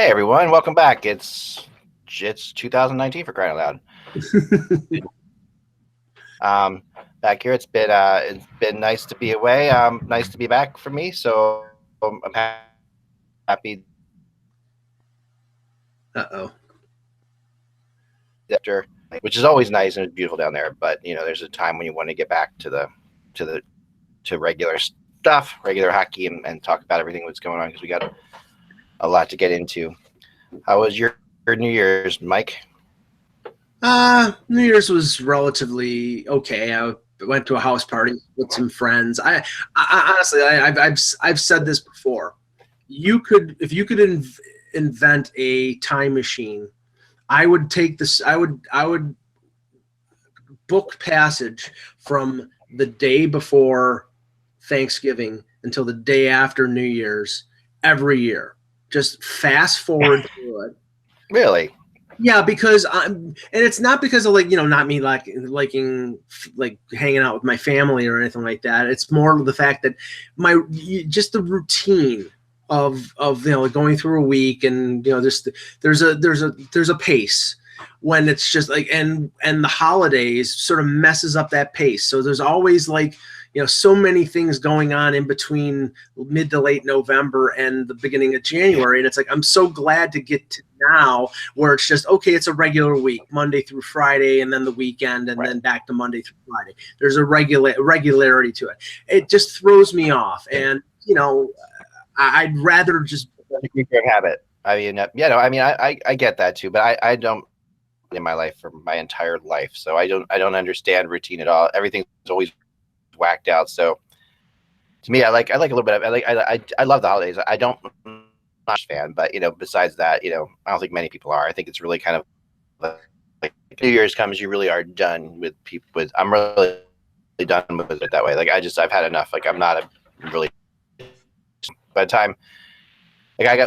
Hey everyone, welcome back. It's 2019 for crying out loud. Back here, it's been nice to be away. Nice to be back for me. So I'm happy. After, which is always nice and it's beautiful down there. But there's a time when you want to get back to regular stuff, regular hockey, and talk about everything that's going on because we got a lot to get into. How was your New Year's, Mike? New Year's was relatively okay. I went to a house party with some friends. I honestly, I've said this before. If you could invent a time machine, I would take this. I would book passage from the day before Thanksgiving until the day after New Year's every year. Just fast forward through it. Really? Yeah, because and it's not because of not me liking hanging out with my family or anything like that. It's more the fact that just the routine of going through a week and there's a pace when it's just and the holidays sort of messes up that pace. So there's always so many things going on in between mid to late November and the beginning of January. And it's I'm so glad to get to now where it's just, okay, it's a regular week, Monday through Friday, and then the weekend, and then back to Monday through Friday. There's a regularity to it. It just throws me off. And, I'd rather just keep your habit. I mean, I get that too, but I don't in my life for my entire life. So I don't understand routine at all. Everything's always whacked out. So to me, I like a little bit of I love the holidays. I'm not a fan, but besides that, I don't think many people are. I think it's really kind of like New Year's comes, you really are done with people. I'm really done with it that way. I've had enough. I'm not really. By the time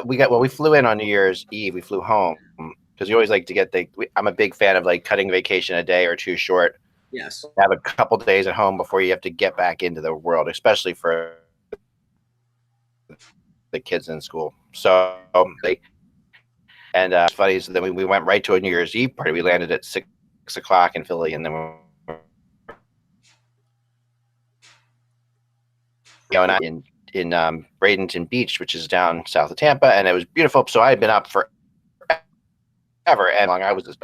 we flew in on New Year's Eve, we flew home because we always like to get I'm a big fan of cutting vacation a day or two short. Yes. Have a couple days at home before you have to get back into the world, especially for the kids in school. So it's funny. So then we went right to a New Year's Eve party. We landed at 6 o'clock in Philly, and then in Bradenton Beach, which is down south of Tampa, and it was beautiful. So I had been up for ever and long. I was a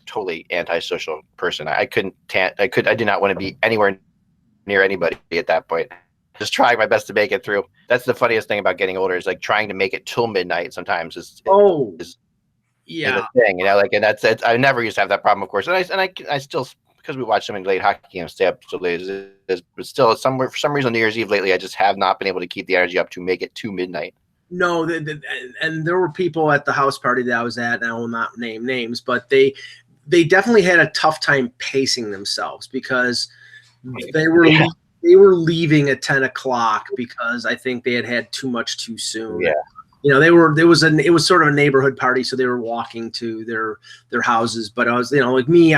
totally antisocial person. I did not want to be anywhere near anybody at that point. Just trying my best to make it through. That's the funniest thing about getting older is trying to make it till midnight sometimes is a thing, and that's it. I never used to have that problem, of course. And I still, because we watch so many late hockey games, stay up so late, but still for some reason on New Year's Eve lately, I just have not been able to keep the energy up to make it to midnight. No, and there were people at the house party that I was at, and I will not name names, but they definitely had a tough time pacing themselves because they were leaving at 10 o'clock because I think they had too much too soon. Yeah. It was sort of a neighborhood party, so they were walking to their houses. But I was, like me,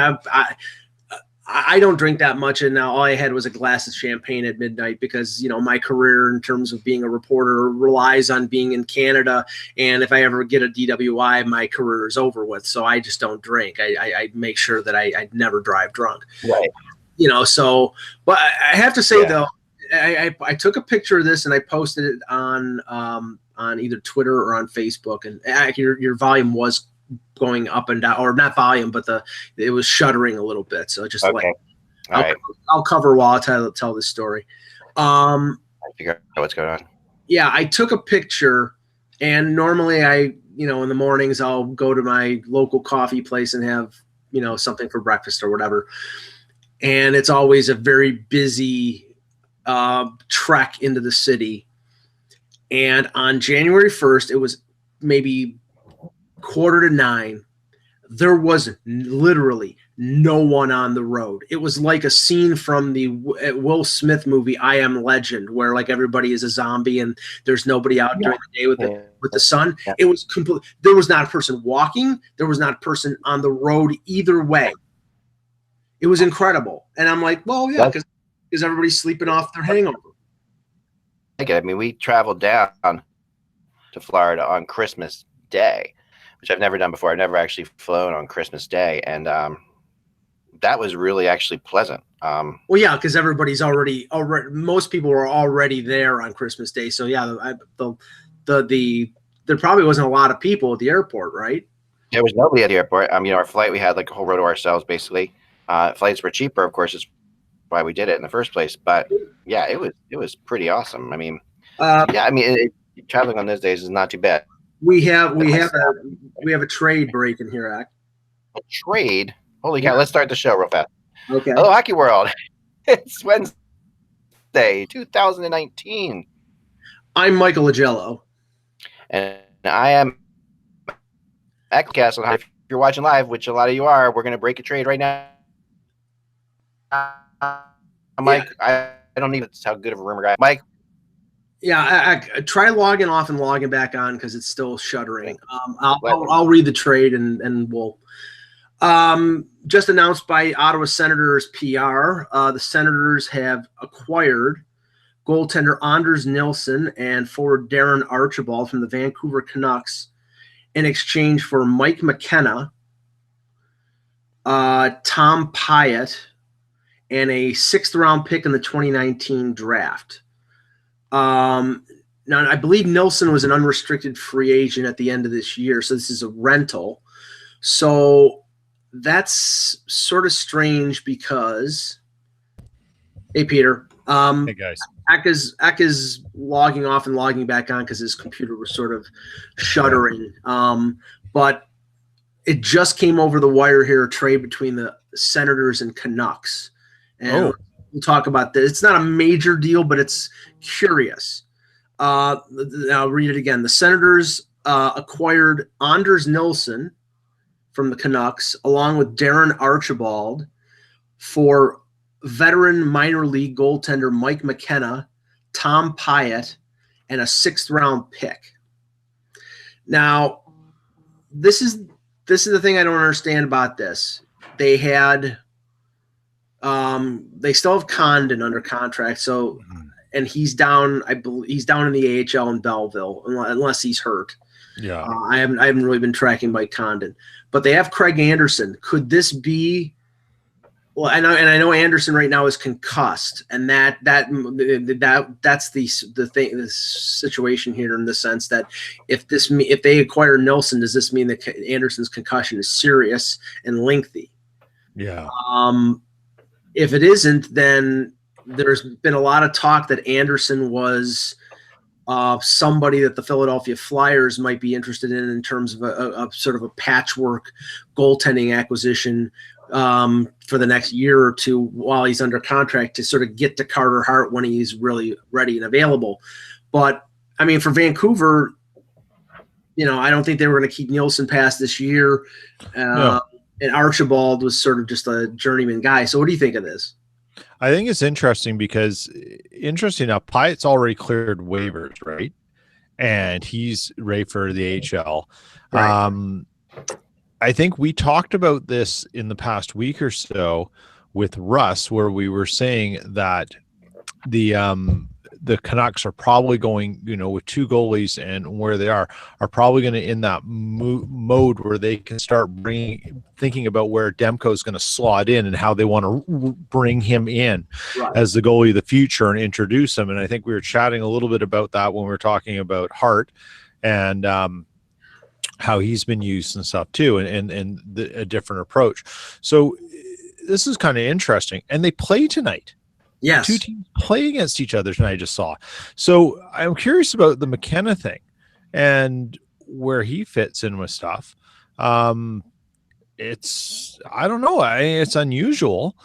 I don't drink that much, and now all I had was a glass of champagne at midnight because my career in terms of being a reporter relies on being in Canada, and if I ever get a DWI, my career is over with. So I just don't drink. I make sure that I never drive drunk. Right. So, but I have to say though, I took a picture of this and I posted it on either Twitter or on Facebook, and your volume was going up and down, or not volume, but it was shuddering a little bit. So just okay. I'll cover while I tell this story. I figure out what's going on. Yeah, I took a picture, and normally in the mornings I'll go to my local coffee place and have something for breakfast or whatever, and it's always a very busy trek into the city. And on January 1st, it was maybe 8:45. There was literally no one on the road. It was like a scene from the Will Smith movie I Am Legend, where everybody is a zombie and there's nobody out during the day with the sun. Yeah. It was complete. There was not a person walking. There was not a person on the road either way. It was incredible. And I'm like, well, yeah, because everybody's sleeping off their hangover. I mean, we traveled down to Florida on Christmas Day, which I've never done before. I've never actually flown on Christmas Day, and that was really actually pleasant. Well, yeah, because everybody's already most people were already there on Christmas Day, so yeah, there probably wasn't a lot of people at the airport, right? There was nobody at the airport. Our flight, we had like a whole row to ourselves, basically. Flights were cheaper, of course, is why we did it in the first place. But yeah, it was pretty awesome. Traveling on those days is not too bad. We have a trade breaking here, Ak. A trade? Holy cow! Let's start the show real fast. Okay. Hello, Hockey World. It's Wednesday, 2019. I'm Michael Agello, and I am HockeyCast. If you're watching live, which a lot of you are, we're going to break a trade right now. Mike, I don't need how good of a rumor guy. Mike. Yeah, I try logging off and logging back on because it's still shuddering. I'll read the trade and we'll. Just announced by Ottawa Senators PR, the Senators have acquired goaltender Anders Nilsson and forward Darren Archibald from the Vancouver Canucks in exchange for Mike McKenna, Tom Pyatt, and a 6th-round pick in the 2019 draft. Now, I believe Nilsson was an unrestricted free agent at the end of this year, so this is a rental. So that's sort of strange because, hey, Peter. Hey, guys. Ak is logging off and logging back on because his computer was sort of shuddering. But it just came over the wire here, a trade between the Senators and Canucks. And we'll talk about this. It's not a major deal, but it's curious. I'll read it again. The Senators acquired Anders Nilsson from the Canucks, along with Darren Archibald, for veteran minor league goaltender Mike McKenna, Tom Pyatt, and a 6th-round pick. Now, this is the thing I don't understand about this. They had, they still have Condon under contract, so, and he's down. I believe he's down in the AHL in Belleville, unless he's hurt. Yeah, I haven't really been tracking Mike Condon, but they have Craig Anderson. Could this be? Well, I know Anderson right now is concussed, and that's the thing, the situation here, in the sense that if they acquire Nilsson, does this mean that Anderson's concussion is serious and lengthy? Yeah. If it isn't, then there's been a lot of talk that Anderson was somebody that the Philadelphia Flyers might be interested in terms of a sort of a patchwork goaltending acquisition for the next year or two while he's under contract to sort of get to Carter Hart when he's really ready and available. But I mean, for Vancouver, I don't think they were going to keep Nielsen past this year. No. And Archibald was sort of just a journeyman guy. So what do you think of this? I think it's interesting because, interesting enough, Pyatt's already cleared waivers, right? And he's ready for the AHL. Right. I think we talked about this in the past week or so with Russ, where we were saying that the Canucks are probably going, with 2 goalies and where they are probably going to in that mode where they can start thinking about where Demko is going to slot in and how they want to bring him in as the goalie of the future and introduce him. And I think we were chatting a little bit about that when we were talking about Hart and how he's been used and stuff too, and a different approach. So this is kind of interesting. And they play tonight. Yes. 2 teams play against each other tonight, I just saw. So I'm curious about the McKenna thing and where he fits in with stuff. I don't know. It's unusual.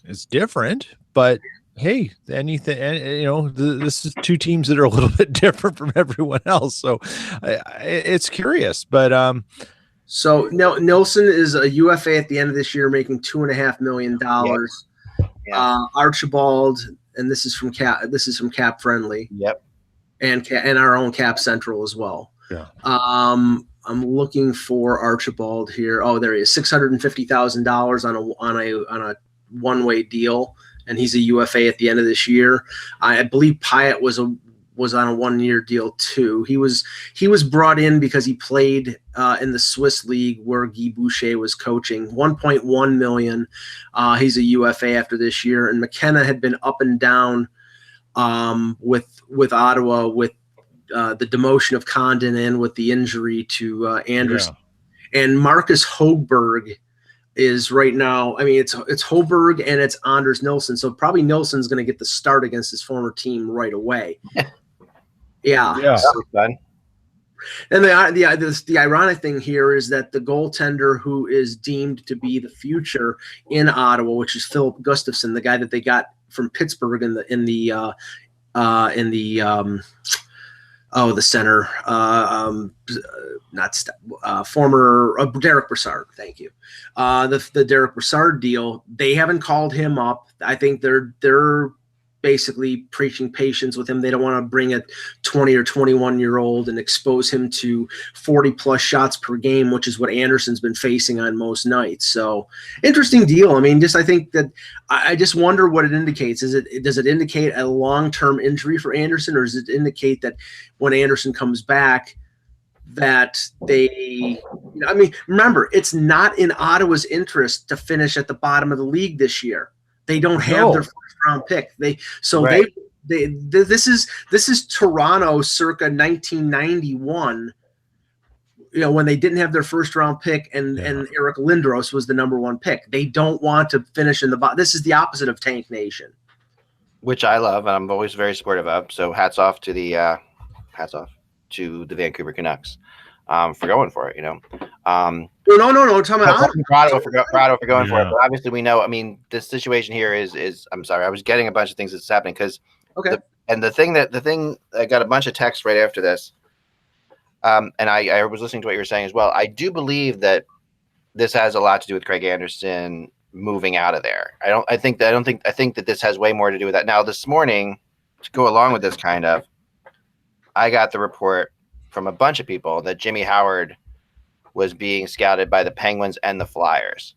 It's different, but hey, anything, this is 2 teams that are a little bit different from everyone else. So it's curious, but so Nilsson is a UFA at the end of this year, making $2.5 million. Yeah. Archibald, and this is from Cap Friendly. Yep. And our own Cap Central as well. Yeah. I'm looking for Archibald here. Oh, there he is. $650,000 on a one-way deal, and he's a UFA at the end of this year. I believe Pyatt was was on a 1-year deal too. He was brought in because he played in the Swiss league where Guy Boucher was coaching. 1.1 million. He's a UFA after this year. And McKenna had been up and down with Ottawa, with the demotion of Condon and with the injury to Anderson. Yeah. And Marcus Högberg is right now, I mean, it's Högberg and it's Anders Nilsson. So probably Nilsson's going to get the start against his former team right away. Yeah. So fun. And the ironic thing here is that the goaltender who is deemed to be the future in Ottawa, which is Philip Gustafsson, the guy that they got from Pittsburgh the center, former Derek Brassard. Thank you. The Derek Brassard deal, they haven't called him up. I think they're basically preaching patience with him. They don't want to bring a 20 or 21-year-old and expose him to 40 plus shots per game, which is what Anderson's been facing on most nights. So interesting deal. I mean, I think that I just wonder what it indicates. Does it indicate a long-term injury for Anderson, or does it indicate that when Anderson comes back that remember, it's not in Ottawa's interest to finish at the bottom of the league this year. They don't have their first-round pick. This is Toronto circa 1991. When they didn't have their first-round pick, and Eric Lindros was the number 1 pick. They don't want to finish in the bottom. This is the opposite of Tank Nation, which I love, and I'm always very supportive of. So hats off to the Vancouver Canucks for going for it. No. Proud for going for it. But obviously, we know. I mean, this situation here is. I'm sorry, I was getting a bunch of things that's happening because. Okay. The thing I got a bunch of texts right after this, and I was listening to what you were saying as well. I do believe that this has a lot to do with Craig Anderson moving out of there. I think that this has way more to do with that. Now, this morning, to go along with this kind of, I got the report from a bunch of people that Jimmy Howard was being scouted by the Penguins and the Flyers,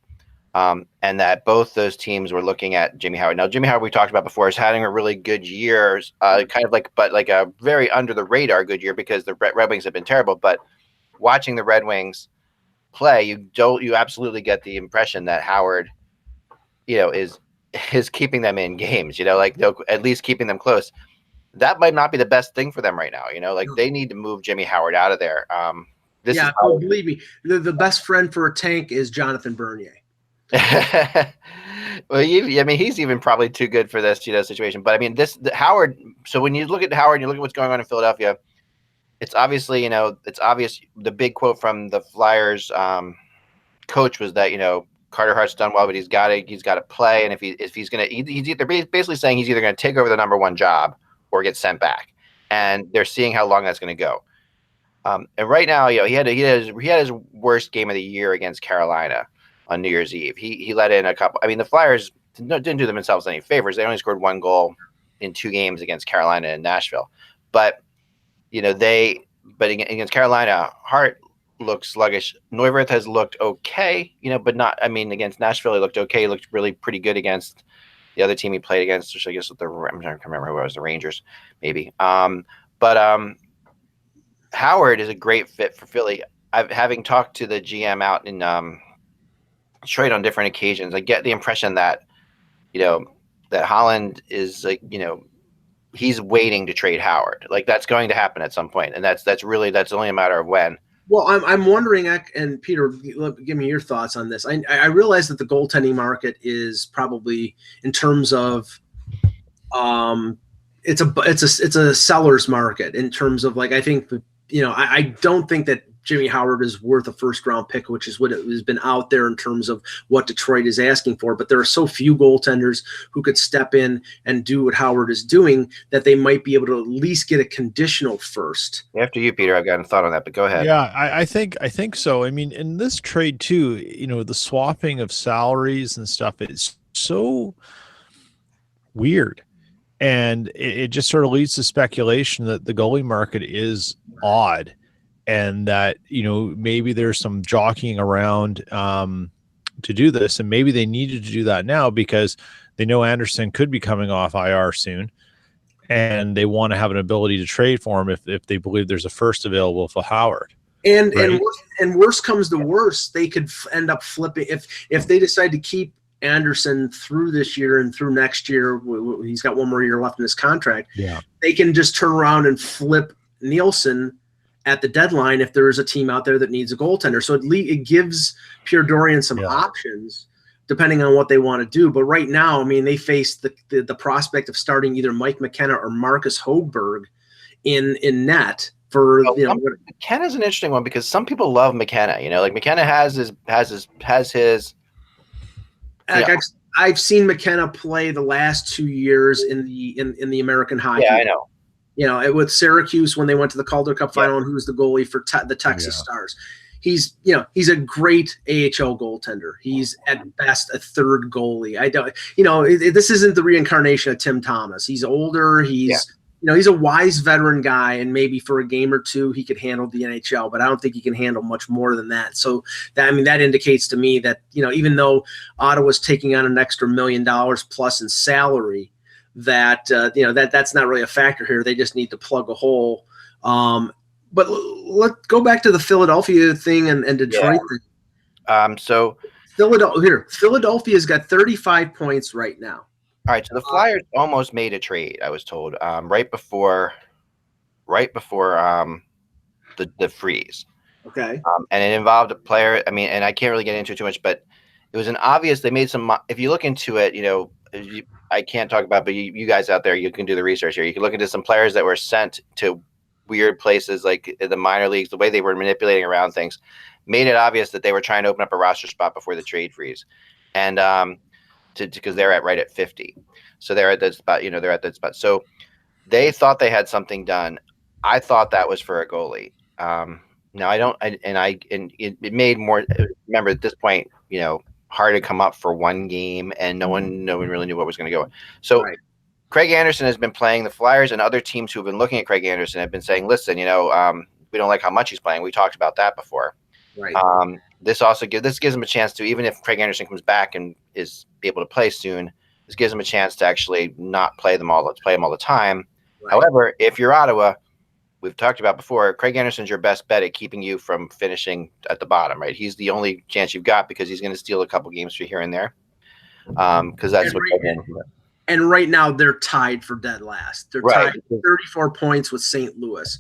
and that both those teams were looking at Jimmy Howard. Now, Jimmy Howard, we talked about before, is having a really good year, but a very under the radar good year because the Red Wings have been terrible. But watching the Red Wings play, you absolutely get the impression that Howard, is keeping them in games. They'll at least keeping them close. That might not be the best thing for them right now. They need to move Jimmy Howard out of there. Believe me, the best friend for a tank is Jonathan Bernier. Well, he's even probably too good for this, situation. But I mean, Howard. So when you look at Howard, and you look at what's going on in Philadelphia, it's obviously, it's obvious. The big quote from the Flyers coach was that Carter Hart's done well, but he's got to play, and if he's gonna, they're basically saying he's either going to take over the number 1 job or get sent back, and they're seeing how long that's going to go. And right now, he had his worst game of the year against Carolina on New Year's Eve. He let in a couple. I mean, the Flyers didn't do themselves any favors. They only scored 1 goal in 2 games against Carolina and Nashville. But against Carolina, Hart looks sluggish. Neuwirth has looked okay, but not. I mean, against Nashville, he looked okay. He looked really pretty good against the other team he played against, which I guess I'm trying to remember who it was, the Rangers, maybe. But Howard is a great fit for Philly. Having talked to the GM out in Detroit on different occasions, I get the impression that, that Holland is he's waiting to trade Howard. That's going to happen at some point, and that's only a matter of when. Well, I'm wondering, and Peter, give me your thoughts on this. I realize that the goaltending market is probably, in terms of, it's a seller's market in terms of I think I don't think that Jimmy Howard is worth a first-round pick, which is what it has been out there in terms of what Detroit is asking for. But there are so few goaltenders who could step in and do what Howard is doing that they might be able to at least get a conditional first. After you, Peter, I've got a thought on that, but go ahead. Yeah, I think so. I mean, in this trade too, the swapping of salaries and stuff is so weird. And it just sort of leads to speculation that the goalie market is odd, and that maybe there's some jockeying around to do this, and maybe they needed to do that now because they know Anderson could be coming off IR soon, and they want to have an ability to trade for him if they believe there's a first available for Howard. And right? and worst comes to worst, they could end up flipping if they decide to keep Anderson through this year and through next year. He's got one more year left in his contract. Yeah, they can just turn around and flip Nielsen at the deadline if there is a team out there that needs a goaltender. So it gives Pierre Dorian some options depending on what they want to do. But right now, I mean, they face the prospect of starting either Mike McKenna or Marcus Hochberg in net. McKenna's an interesting one because some people love McKenna. Like McKenna has his. I've seen McKenna play the last 2 years in the American Hockey. Yeah, I know. With Syracuse when they went to the Calder Cup final, and who was the goalie for the Texas Stars. He's a great AHL goaltender. He's at best a third goalie. This isn't the reincarnation of Tim Thomas. He's older. He's a wise veteran guy, and maybe for a game or two he could handle the NHL, but I don't think he can handle much more than that. So that indicates to me that, even though Ottawa's taking on an extra $1 million plus in salary, that's not really a factor here. They just need to plug a hole. But let's go back to the Philadelphia thing and Detroit thing. So Philadelphia's got 35 points right now. All right, so the Flyers almost made a trade, I was told, right before the freeze. Okay. And it involved a player. I mean, and I can't really get into it too much, but it was an obvious. They made some. If you look into it, I can't talk about, but you guys out there, you can do the research here. You can look into some players that were sent to weird places like the minor leagues. The way they were manipulating around things made it obvious that they were trying to open up a roster spot before the trade freeze, and because they're right at 50, so they're at that spot. They're at that spot. So they thought they had something done. I thought that was for a goalie. Now I don't, and it made more. Remember at this point, hard to come up for one game, and no one really knew what was going to go. So right. Craig Anderson has been playing the Flyers, and other teams who have been looking at Craig Anderson have been saying, "Listen, we don't like how much he's playing. We talked about that before." Right. This gives him a chance to, even if Craig Anderson comes back and is able to play soon, this gives him a chance to actually not play him all the time. Right. However, if you're Ottawa, we've talked about before, Craig Anderson's your best bet at keeping you from finishing at the bottom, right? He's the only chance you've got because he's going to steal a couple games for here and there. Because that's what Craig Anderson does. And right now they're tied for dead last. They're tied 34 points with St. Louis.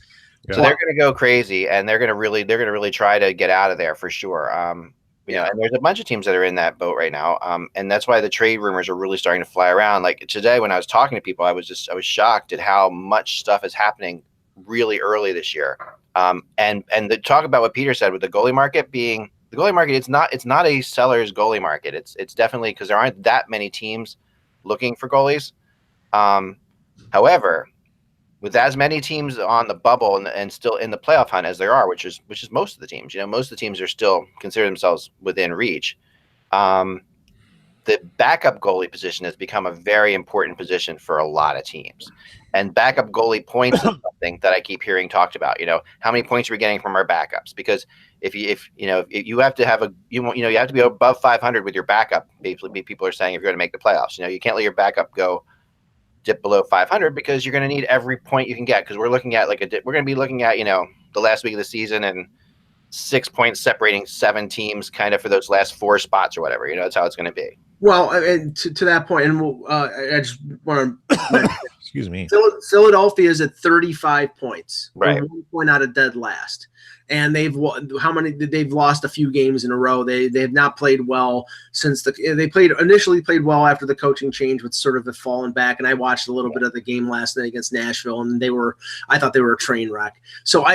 So they're going to go crazy, and they're going to really try to get out of there for sure. And there's a bunch of teams that are in that boat right now. And that's why the trade rumors are really starting to fly around. Like today, when I was talking to people, I was shocked at how much stuff is happening really early this year. And the talk about what Peter said with the goalie market being the goalie market, it's not a seller's goalie market. It's definitely because there aren't that many teams looking for goalies. However, with as many teams on the bubble and still in the playoff hunt as there are, which is most of the teams, most of the teams are still consider themselves within reach. The backup goalie position has become a very important position for a lot of teams, and backup goalie points is something that I keep hearing talked about. How many points are we getting from our backups? Because if you have to have you have to be above 500 with your backup. Basically, people are saying if you're going to make the playoffs, you can't let your backup dip below 500 because you're going to need every point you can get. Because we're looking at we're going to be looking at the last week of the season and 6 points separating 7 teams, kind of for those last 4 spots or whatever. That's how it's going to be. Well, and to that point, and I just want to excuse me. Philadelphia is at 35 points, right? 1 point out of dead last, and they've lost a few games in a row. They have not played well since they initially played well after the coaching change, but sort of have fallen back. And I watched a little bit of the game last night against Nashville, and I thought they were a train wreck. So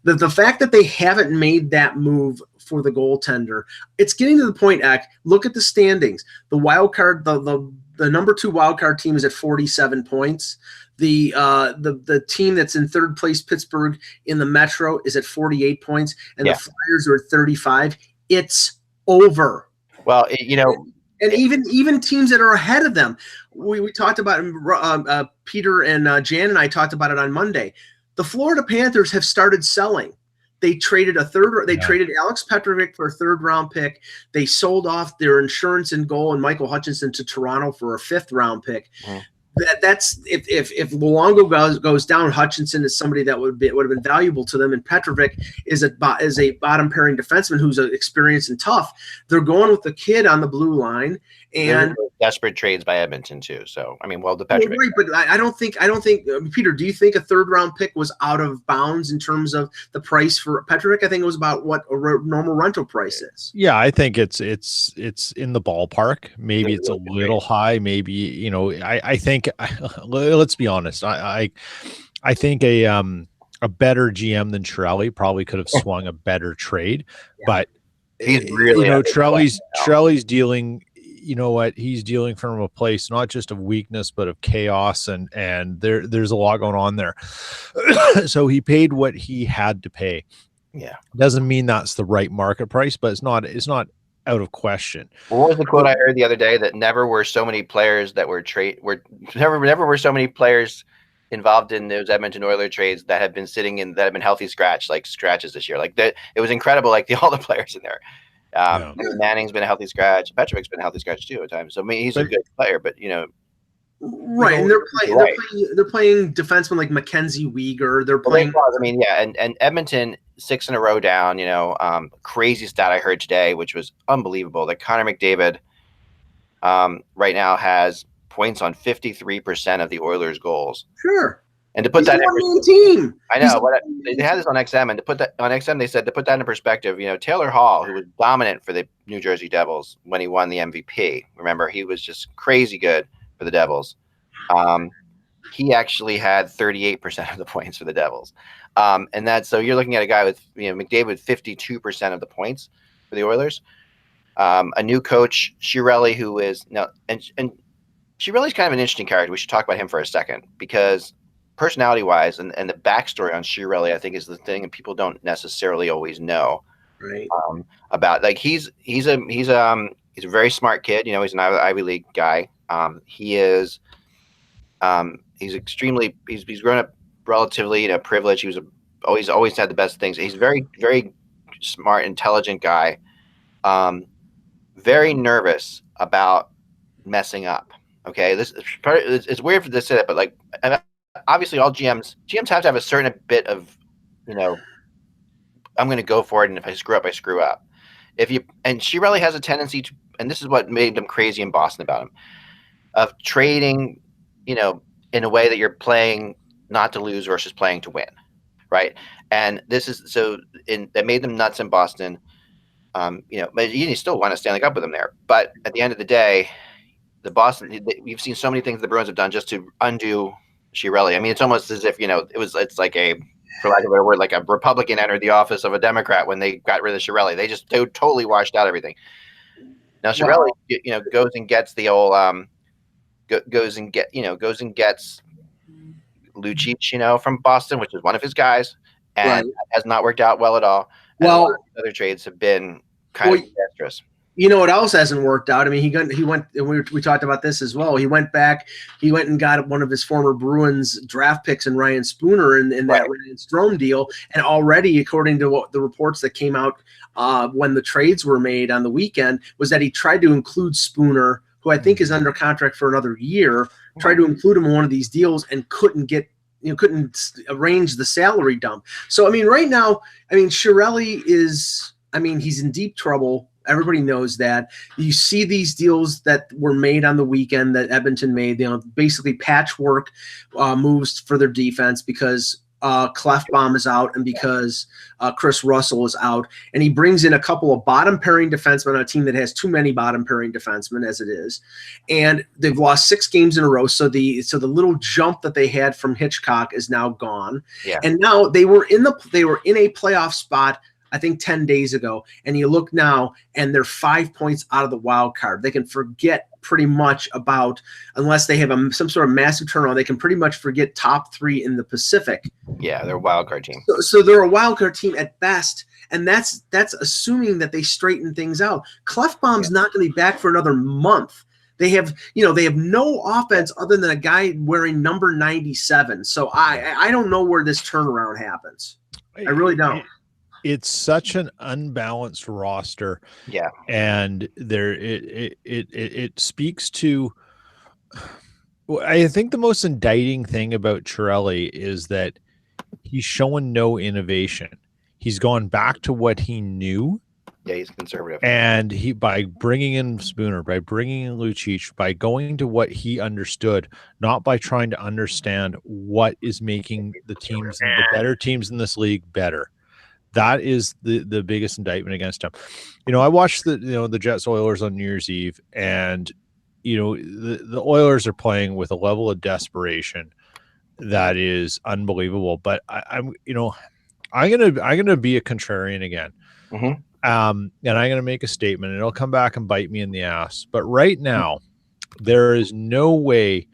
the fact that they haven't made that move for the goaltender, it's getting to the point. Look at the standings. The wild card, the number 2 wild card team is at 47 points. The team that's in third place, Pittsburgh, in the Metro is at 48 points, and the Flyers are at 35. It's over. Well, and even teams that are ahead of them, we talked about Peter and Jan and I talked about it on Monday. The Florida Panthers have started selling. They traded traded Alex Petrovic for a 3rd-round pick. They sold off their insurance and goal and Michael Hutchinson to Toronto for a 5th-round pick. that's if Luongo goes down, Hutchinson is somebody that would have been valuable to them, and Petrovic is a bottom pairing defenseman who's experienced and tough. They're going with the kid on the blue line, and desperate trades by Edmonton too. So I mean, well, the Petrovic, right, but I don't think Peter, do you think a third round pick was out of bounds in terms of the price for Petrovic? I think it was about what a normal rental price is. Yeah, I think it's in the ballpark. Maybe it's a little high. Maybe, I think let's be honest. I think a better GM than Chiarelli probably could have swung a better trade, but he's really, Chiarelli's dealing. You know what, he's dealing from a place not just of weakness but of chaos, and there's a lot going on there. So he paid what he had to pay. Yeah, doesn't mean that's the right market price, but it's not out of question. What was the quote I heard the other day? That never were so many players that never were so many players involved in those Edmonton Oilers trades that have been healthy scratches this year. Like that, it was incredible. Like all the players in there. Manning's been a healthy scratch. Petrovic's been a healthy scratch too at times. So I mean, he's a good player, but right. And they're playing defensemen like Mackenzie Weegar. They're playing. I mean, yeah, and Edmonton 6 in a row down. Crazy stat I heard today, which was unbelievable. That Connor McDavid, right now has points on 53% of the Oilers' goals. Sure. And to put that in team, I know they had this on XM, and to put that on XM, they said to put that in perspective. Taylor Hall, who was dominant for the New Jersey Devils when he won the MVP. Remember, he was just crazy good for the Devils. He actually had 38% of the points for the Devils, and that's so you're looking at a guy with McDavid with 52% of the points for the Oilers. A new coach, Chiarelli, who is now and Chiarelli's kind of an interesting character. We should talk about him for a second because. Personality-wise, and the backstory on Chiarelli, I think, is the thing that people don't necessarily always know. Right. About like he's a very smart kid. He's an Ivy League guy. He's grown up relatively privileged. He was always had the best things. He's very very smart, intelligent guy. Very nervous about messing up. Okay, it's weird for this to say that, but like. Obviously, all GMs have to have a certain bit of, I'm going to go for it, and if I screw up, I screw up. And Chiarelli has a tendency to, and this is what made them crazy in Boston about him, of trading, in a way that you're playing not to lose versus playing to win, right? And this is that made them nuts in Boston. But you still want to stand up with them there. But at the end of the day, we've seen so many things the Bruins have done just to undo. Chiarelli. I mean, it's almost as if it's like for lack of a better word, like a Republican entered the office of a Democrat when they got rid of Chiarelli. They totally washed out everything. Now Chiarelli, goes and gets the old goes and gets Lucic, from Boston, which is one of his guys, and has not worked out well at all. And other trades have been kind of disastrous. You know what else hasn't worked out? I mean, he went, and we talked about this as well. He went and got one of his former Bruins draft picks in Ryan Spooner in that Ryan Strome deal. And already, according to the reports that came out when the trades were made on the weekend, was that he tried to include Spooner, who I think is under contract for another year, tried to include him in one of these deals and couldn't arrange the salary dump. So, I mean, right now, Chiarelli is, he's in deep trouble. Everybody knows that. You see these deals that were made on the weekend that Edmonton made, basically patchwork moves for their defense because Clefbaum is out and because Chris Russell is out. And he brings in a couple of bottom pairing defensemen on a team that has too many bottom pairing defensemen as it is. And they've lost 6 games in a row. So the little jump that they had from Hitchcock is now gone. Yeah. And now they were in a playoff spot, I think 10 days ago, and you look now, and they're 5 points out of the wild card. They can forget pretty much about, unless they have some sort of massive turnaround, they can pretty much forget top 3 in the Pacific. Yeah, they're a wild card team. So they're a wild card team at best, and that's assuming that they straighten things out. Clefbaum's not going to be back for another month. They have no offense other than a guy wearing number 97. So I don't know where this turnaround happens. I really don't. It's such an unbalanced roster. Yeah. And it speaks to Well, I think the most indicting thing about Chiarelli is that he's showing no innovation. He's gone back to what he knew. Yeah, he's conservative. And he, by bringing in Spooner, by bringing in Lucic, by going to what he understood, not by trying to understand what is making the teams, the better teams in this league, better. That is the biggest indictment against him. I watched the Jets Oilers on New Year's Eve, and the Oilers are playing with a level of desperation that is unbelievable. But I'm gonna be a contrarian again. Mm-hmm. And I'm going to make a statement, and it'll come back and bite me in the ass. But right now, there is no way.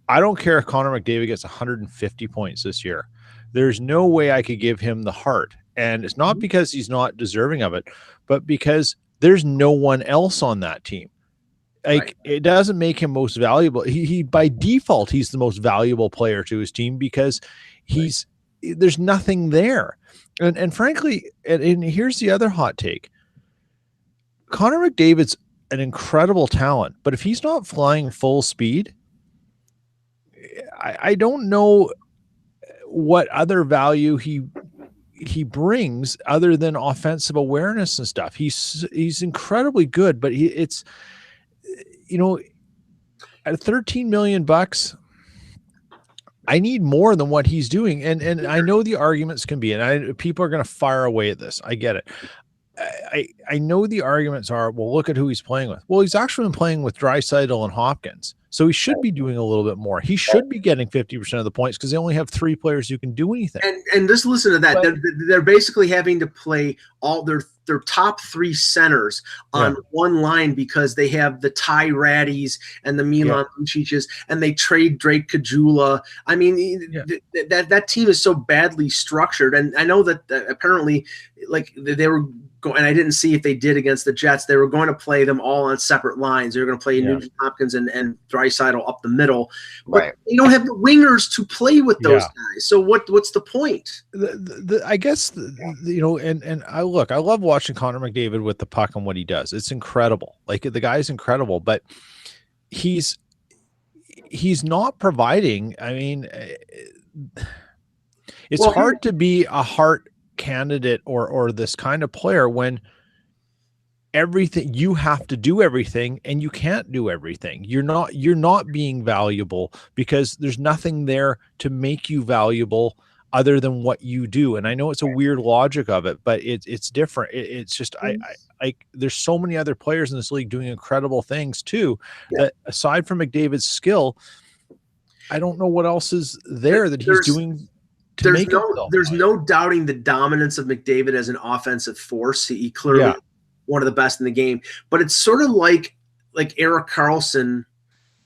I don't care if Connor McDavid gets 150 points this year. There's no way I could give him the heart. And it's not because he's not deserving of it, but because there's no one else on that team. It doesn't make him most valuable. He by default, he's the most valuable player to his team because there's nothing there. And frankly, and here's the other hot take. Connor McDavid's an incredible talent, but if he's not flying full speed, I don't know what other value he brings other than offensive awareness and stuff. He's incredibly good, but at $13 million, I need more than what he's doing. And I know the arguments can be, and people are going to fire away at this. I get it. I know the arguments are, well, look at who he's playing with. Well, he's actually been playing with Draisaitl and Hopkins. So he should be doing a little bit more. He should be getting 50% of the points because they only have 3 players who can do anything. And just listen to that. They're basically having to play all their top 3 centers on one line because they have the Ty Raddies and the Milan Lucic's, and they trade Drake Caggiula. I mean, that team is so badly structured. And I know that apparently, like, they were going, and I didn't see if they did against the Jets. They were going to play them all on separate lines. They were going to play Nugent Hopkins and Draisaitl up the middle. But they don't have the wingers to play with those guys. So what's the point? I guess and I love watching Connor McDavid with the puck and what he does. It's incredible. Like, the guy's incredible, but he's not providing. I mean, it's hard to be a Hart candidate or this kind of player when everything you have to do everything and you can't do everything. You're not being valuable because there's nothing there to make you valuable other than what you do. And I know it's a weird logic of it, but it's different. It's just I there's so many other players in this league doing incredible things too, that aside from McDavid's skill, I don't know what else is there that he's doing. There's no doubting the dominance of McDavid as an offensive force. He clearly one of the best in the game, but it's sort of like Erik Karlsson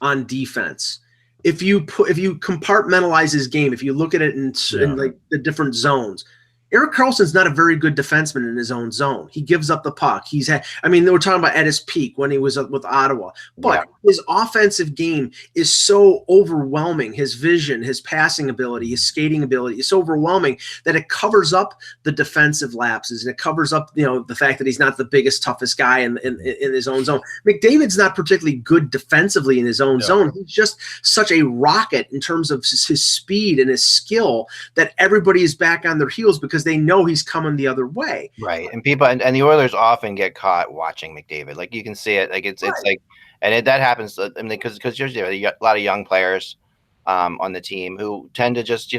on defense. If you compartmentalize his game, if you look at it in like the different zones, Erik Karlsson's not a very good defenseman in his own zone. He gives up the puck. They were talking about at his peak when he was with Ottawa, but his offensive game is so overwhelming. His vision, his passing ability, his skating ability is so overwhelming that it covers up the defensive lapses, and it covers up, the fact that he's not the biggest, toughest guy in his own zone. McDavid's not particularly good defensively in his own zone. He's just such a rocket in terms of his speed and his skill that everybody is back on their heels because they know he's coming the other way. Right. And people and the Oilers often get caught watching McDavid. Like, you can see it. Like, it's like, and that happens. I mean, because there's a lot of young players on the team who tend to just,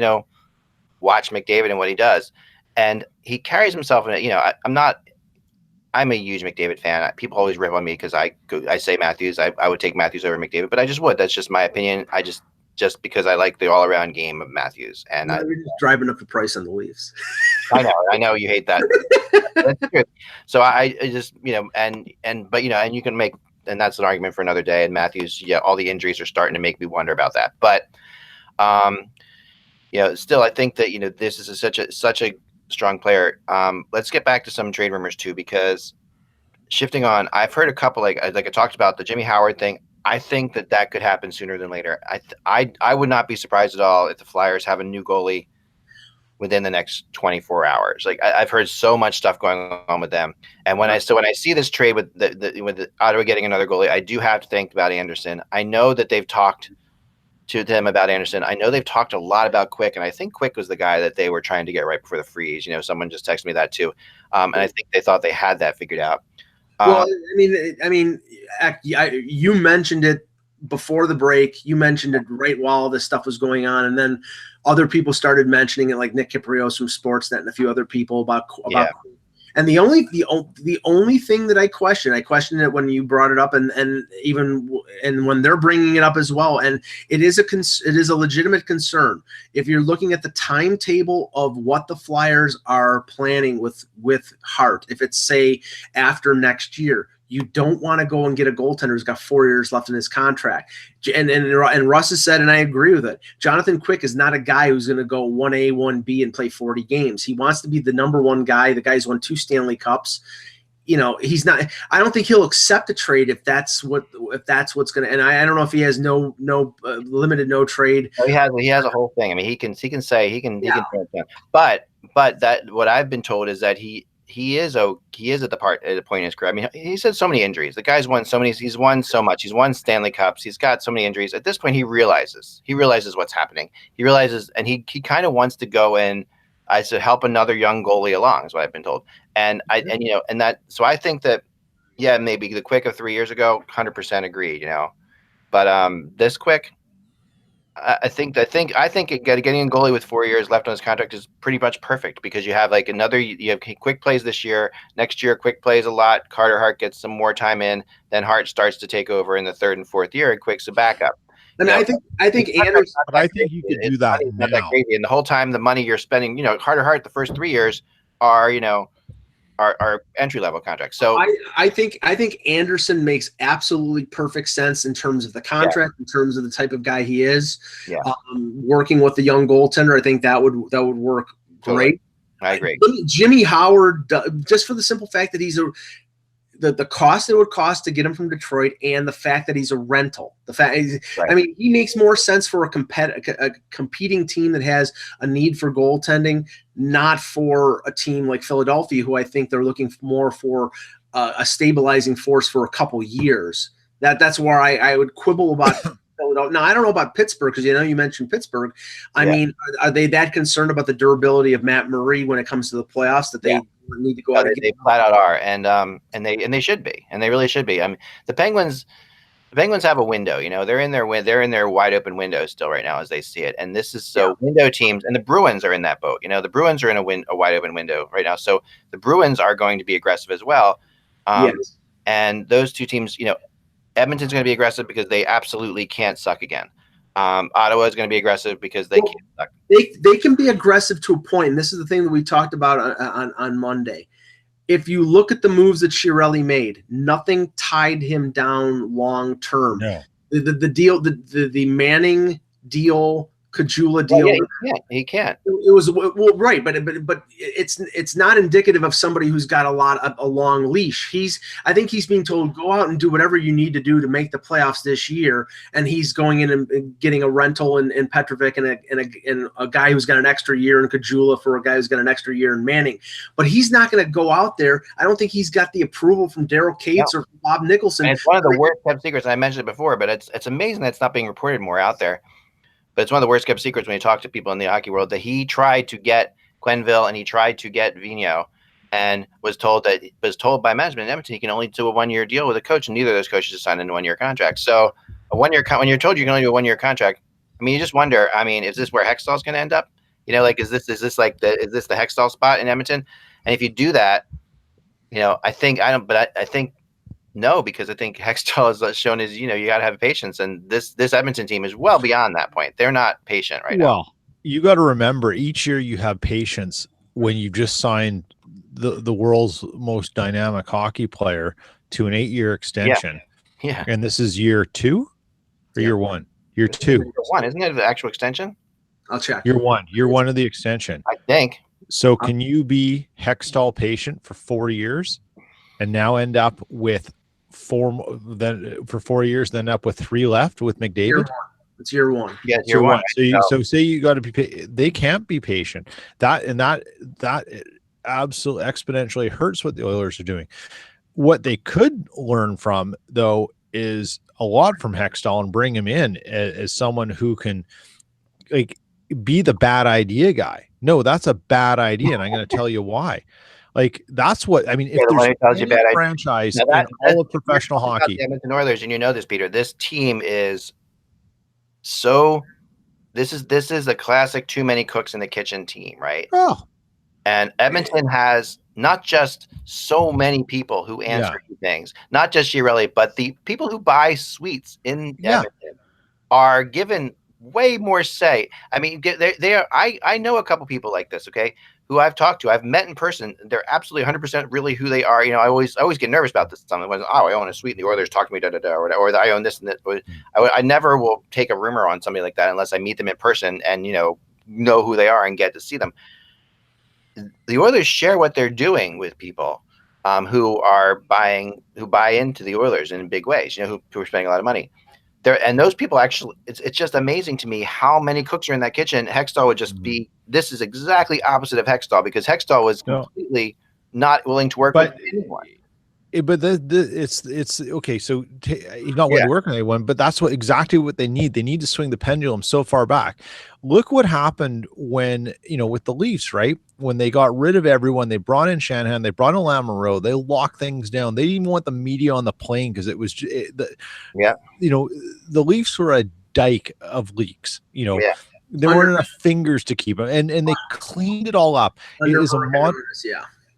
watch McDavid and what he does. And he carries himself in it. I'm a huge McDavid fan. People always rip on me because I say Matthews. I would take Matthews over McDavid, but I just would. That's just my opinion. Just because I like the all-around game of Matthews. And you're just driving up the price on the Leafs. I know you hate that. That's good. So I just, but you can make, and that's an argument for another day. And Matthews, all the injuries are starting to make me wonder about that. But, still, I think that, this is such a strong player. Let's get back to some trade rumors too, because shifting on, I've heard a couple, like I talked about the Jimmy Howard thing. I think that could happen sooner than later. I would not be surprised at all if the Flyers have a new goalie within the next 24 hours. Like, I've heard so much stuff going on with them. And when I see this trade with the Ottawa getting another goalie, I do have to think about Anderson. I know that they've talked to them about Anderson. I know they've talked a lot about Quick, and I think Quick was the guy that they were trying to get right before the freeze. Someone just texted me that too, and I think they thought they had that figured out. Well, you mentioned it before the break. You mentioned it right while all this stuff was going on, and then other people started mentioning it, like Nick Kiprios from Sportsnet and a few other people about. And the only thing that I questioned it when you brought it up, and when they're bringing it up as well, and it is a legitimate concern. If you're looking at the timetable of what the Flyers are planning with Hart, if it's say after next year, you don't want to go and get a goaltender who's got 4 years left in his contract. And Russ has said, and I agree with it, Jonathan Quick is not a guy who's going to go 1A, 1B and play 40 games. He wants to be the number one guy. The guy's won 2 Stanley Cups. He's not. I don't think he'll accept a trade if that's what's going to. And I don't know if he has no limited no trade. He has a whole thing. I mean, he can say he can. But that what I've been told is that he is at the point in his career. I mean, he's had so many injuries. The guy's won so many. He's won so much. He's won Stanley Cups. He's got so many injuries. At this point, he realizes what's happening. He realizes, and he kind of wants to go in. I said help another young goalie along is what I've been told. So I think that maybe the Quick of 3 years ago, 100% agreed. But this Quick. I think getting a goalie with 4 years left on his contract is pretty much perfect, because you have Quick plays this year. Next year, Quick plays a lot. Carter Hart gets some more time in. Then Hart starts to take over in the 3rd and 4th year, and Quick's a backup. I mean, I think Anderson. But I think you could do that now. Not that crazy. And the whole time, the money you're spending, Carter Hart, the first 3 years are entry level contracts. So I think Anderson makes absolutely perfect sense in terms of the contract, in terms of the type of guy he is. Yeah. Working with the young goaltender, I think that would work great. I agree. Jimmy Howard, just for the simple fact that he's the cost it would cost to get him from Detroit, and the fact that he's a rental. I mean, he makes more sense for a competing team that has a need for goaltending, not for a team like Philadelphia, who I think they're looking more for a stabilizing force for a couple years. That's where I would quibble about Philadelphia. Now, I don't know about Pittsburgh, because you mentioned Pittsburgh. I mean, are they that concerned about the durability of Matt Murray when it comes to the playoffs that they need to go out? They flat out are, and they should be, and they really should be. I mean, the Penguins have a window. They're in their wide open window still right now as they see it, and this is window teams, and the Bruins are in that boat. The Bruins are in a wide open window right now, so the Bruins are going to be aggressive as well. And those two teams, Edmonton's going to be aggressive because they absolutely can't suck again. Ottawa is going to be aggressive because they can't suck. They can be aggressive to a point, and this is the thing that we talked about on Monday. If you look at the moves that Chiarelli made, nothing tied him down long term. No. The deal, the Manning deal, Kajula deal. He can't. It was right, but it's not indicative of somebody who's got a long leash. I think he's being told, go out and do whatever you need to do to make the playoffs this year, and he's going in and getting a rental in Petrovic and a guy who's got an extra year in Kajula for a guy who's got an extra year in Manning. But he's not going to go out there. I don't think he's got the approval from Daryl Cates or Bob Nicholson. And it's one of the worst kept secrets. And I mentioned it before, but it's amazing that it's not being reported more out there. But it's one of the worst kept secrets when you talk to people in the hockey world that he tried to get Quenneville and he tried to get Vigneault, and was told by management in Edmonton he can only do a 1-year deal with a coach, and neither of those coaches have signed a 1-year contract. So when you're told you can only do a 1-year contract, I mean, you just wonder. I mean, is this where Hextall's going to end up? Is this the Hextall spot in Edmonton? And if you do that, I think no, because I think Hextall has shown you got to have patience, and this Edmonton team is well beyond that point. They're not patient right now. Well, you got to remember, each year you have patience when you just signed the world's most dynamic hockey player to an 8-year extension. Yeah. And this is year 2 or year 1? Year 2. Year 1, isn't it the actual extension? I'll check. Year 1. Year 1 of the extension. I think. So can you be Hextall patient for 4 years and now end up with 4 years, then up with 3 left with McDavid? It's year 1. Yeah, it's year 1. So say you got to be. They can't be patient. That absolutely exponentially hurts what the Oilers are doing. What they could learn from, though, is a lot from Hextall and bring him in as someone who can like be the bad idea guy. No, that's a bad idea, and I'm going to tell you why. Like that's what I mean. If there's any franchise in all of professional hockey, the Edmonton Oilers, and you know this, Peter, this team is so. This is a classic too many cooks in the kitchen team, right? Oh, and Edmonton has not just so many people who answer things, not just Chiarelli, but the people who buy suites in Edmonton are given way more say. I mean, they are. I know a couple people like this, okay, who I've talked to, I've met in person. They're absolutely 100% really who they are. You know, I always get nervous about this. Something was, I own a suite, and the Oilers talk to me, or I own this and that. I never will take a rumor on somebody like that unless I meet them in person and know who they are and get to see them. The Oilers share what they're doing with people who buy into the Oilers in big ways. Who are spending a lot of money. And those people actually, it's just amazing to me how many cooks are in that kitchen. Hextall would just be. This is exactly opposite of Hextall, because Hextall was completely not willing to work with anyone. But it's okay. So he's not willing to work with anyone, but that's exactly what they need. They need to swing the pendulum so far back. Look what happened when, with the Leafs, right? When they got rid of everyone, they brought in Shanahan, they brought in Lamoureux, they locked things down. They didn't even want the media on the plane because it was, the Leafs were a dike of leaks, There weren't enough fingers to keep them, and they cleaned it all up. It was a model.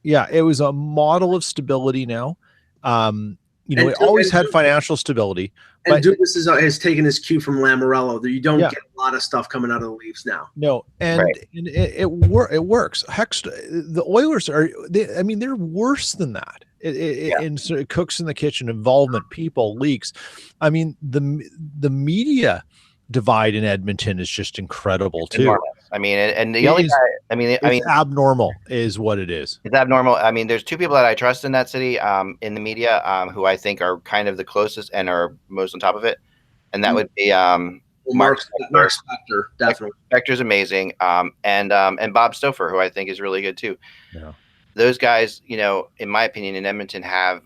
Yeah, it was a model of stability now. It always had financial stability. And Dubas has taken his cue from Lamoriello. You don't get a lot of stuff coming out of the Leafs now. No, and it works. The Oilers they're worse than that. In cooks in the kitchen, involvement, people, leaks. I mean, the media divide in Edmonton is just incredible too. Enormous. I mean, and the only guy, it's abnormal is what it is. It's abnormal. I mean, there's two people that I trust in that city, in the media, who I think are kind of the closest and are most on top of it, and that would be Mark Spector, definitely. Spector's amazing, and Bob Stouffer, who I think is really good too. Yeah. Those guys, in my opinion, in Edmonton are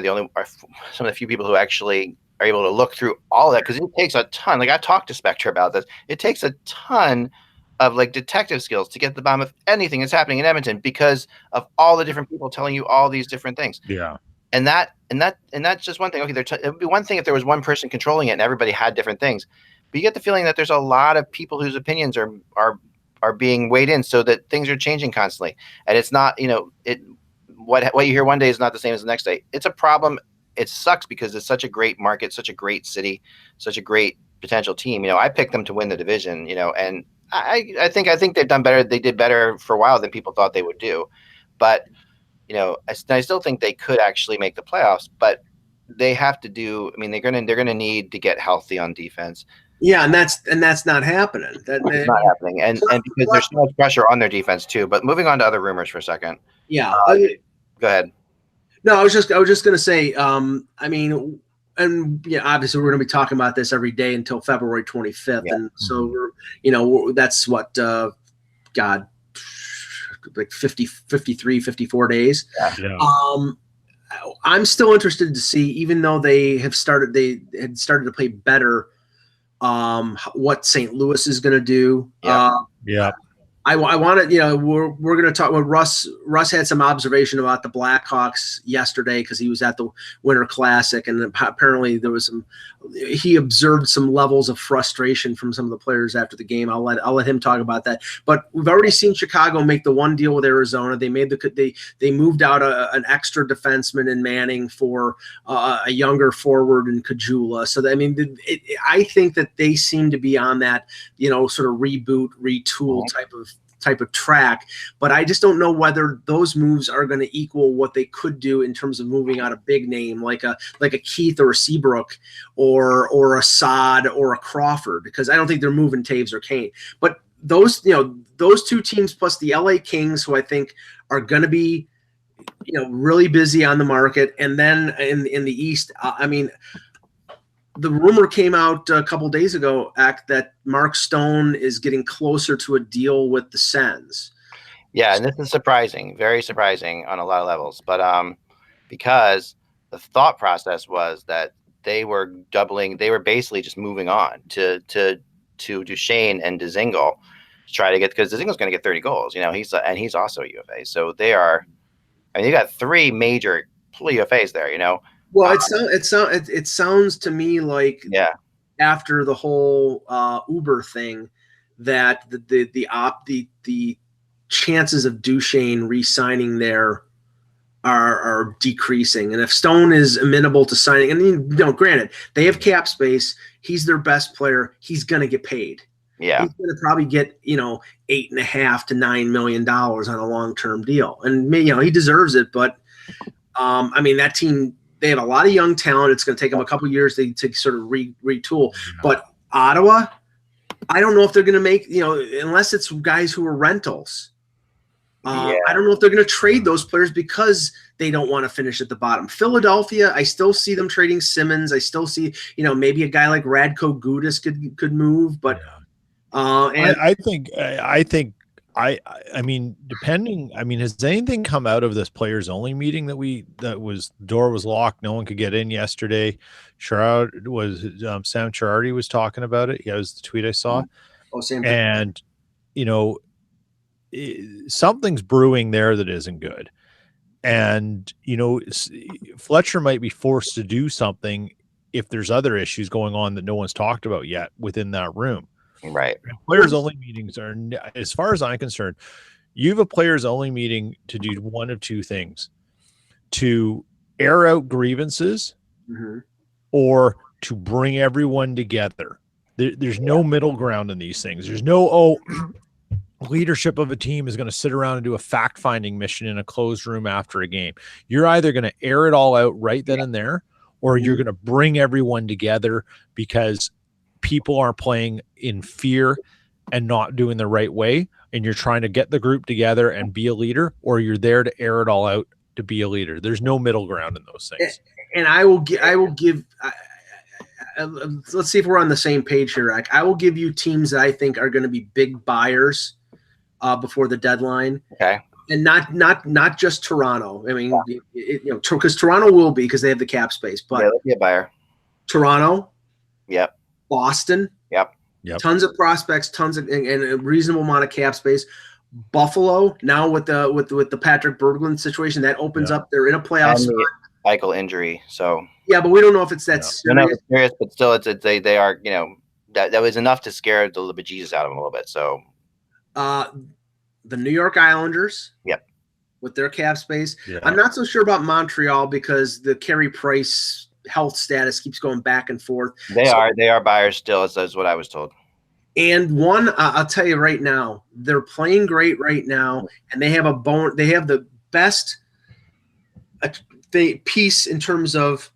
some of the few people who actually are able to look through all of that, because it takes a ton. Like I talked to Spector about this. It takes a ton of detective skills to get to the bottom of anything that's happening in Edmonton, because of all the different people telling you all these different things. Yeah. And that's just one thing. Okay, it would be one thing if there was one person controlling it and everybody had different things, but you get the feeling that there's a lot of people whose opinions are being weighed in, so that things are changing constantly. And it's not, what you hear one day is not the same as the next day. It's a problem. It sucks because it's such a great market, such a great city, such a great potential team. I picked them to win the division, and I think they've done better. They did better for a while than people thought they would do. But, I still think they could actually make the playoffs, but they have to do, they're going to need to get healthy on defense. Yeah. And that's not happening. It's not happening. And because there's so much pressure on their defense too. But moving on to other rumors for a second. Yeah. Go ahead. No, I was just going to say, obviously we're going to be talking about this every day until February 25th. Yeah. And so that's what, like 53, 54 days. Yeah. I'm still interested to see, even though they had started to play better, what St. Louis is going to do. Yeah. I wanted, we're going to talk. Well, Russ had some observation about the Blackhawks yesterday because he was at the Winter Classic, and apparently there was he observed some levels of frustration from some of the players after the game. I'll let him talk about that. But we've already seen Chicago make the one deal with Arizona. They moved out an extra defenseman in Manning for a younger forward in Kajula. So I think that they seem to be on that sort of reboot, retool type of track, but I just don't know whether those moves are going to equal what they could do in terms of moving out a big name like a Keith or a Seabrook or a Saad or a Crawford, because I don't think they're moving Taves or Kane. But those two teams plus the LA Kings, who I think are going to be really busy on the market, and then in the East, the rumor came out a couple days ago, that Mark Stone is getting closer to a deal with the Sens. Yeah, and this is surprising, very surprising on a lot of levels. But because the thought process was that they were doubling. They were basically just moving on to Duchesne and Dzingel to try to get, because Dzingel's going to get 30 goals. He's also a UFA. So they are. I mean, you got 3 major UFAs there. Well, it sounds to me like after the whole Uber thing, that the chances of Duchesne re-signing there are decreasing. And if Stone is amenable to signing, and granted, they have cap space, he's their best player, he's going to get paid. Yeah, he's going to probably get $8.5 to $9 million on a long-term deal, and he deserves it. But I mean, that team, they have a lot of young talent. It's going to take them a couple years to sort of retool. But Ottawa, I don't know if they're going to make, unless it's guys who are rentals. I don't know if they're going to trade those players because they don't want to finish at the bottom. Philadelphia, I still see them trading Simmons. I still see, maybe a guy like Radko Gudas could move, but I mean, depending. I mean, has anything come out of this players only meeting the door was locked, no one could get in yesterday? Sam Girardi was talking about it. Yeah, it was the tweet I saw. Oh, Sam. And something's brewing there that isn't good. And Fletcher might be forced to do something if there's other issues going on that no one's talked about yet within that room. Right. Players only meetings are, as far as I'm concerned, you have a players only meeting to do one of two things: to air out grievances or to bring everyone together. There's no middle ground in these things. There's no, leadership of a team is going to sit around and do a fact-finding mission in a closed room after a game. You're either going to air it all out right then and there, or you're going to bring everyone together because people are playing in fear and not doing the right way, and you're trying to get the group together and be a leader, or you're there to air it all out to be a leader. There's no middle ground in those things. And I will give let's see if we're on the same page here, Rack. I will give you teams that I think are going to be big buyers before the deadline. Okay. And not just Toronto. I mean, because Toronto will be, because they have the cap space, but they'll be a buyer. Toronto. Yep. Boston. Yep. Tons of prospects, tons of, and a reasonable amount of cap space. Buffalo, now with the Patrick Berglund situation, that opens up. They're in a playoff spot. Ankle injury, so yeah, but we don't know if it's that serious. Serious, but still, they are, that was enough to scare the bejesus out of them a little bit. So, the New York Islanders, with their cap space, I'm not so sure about Montreal because the Carey Price health status keeps going back and forth. They are buyers still, is what I was told. And one, I'll tell you right now, they're playing great right now, and they have the best piece in terms of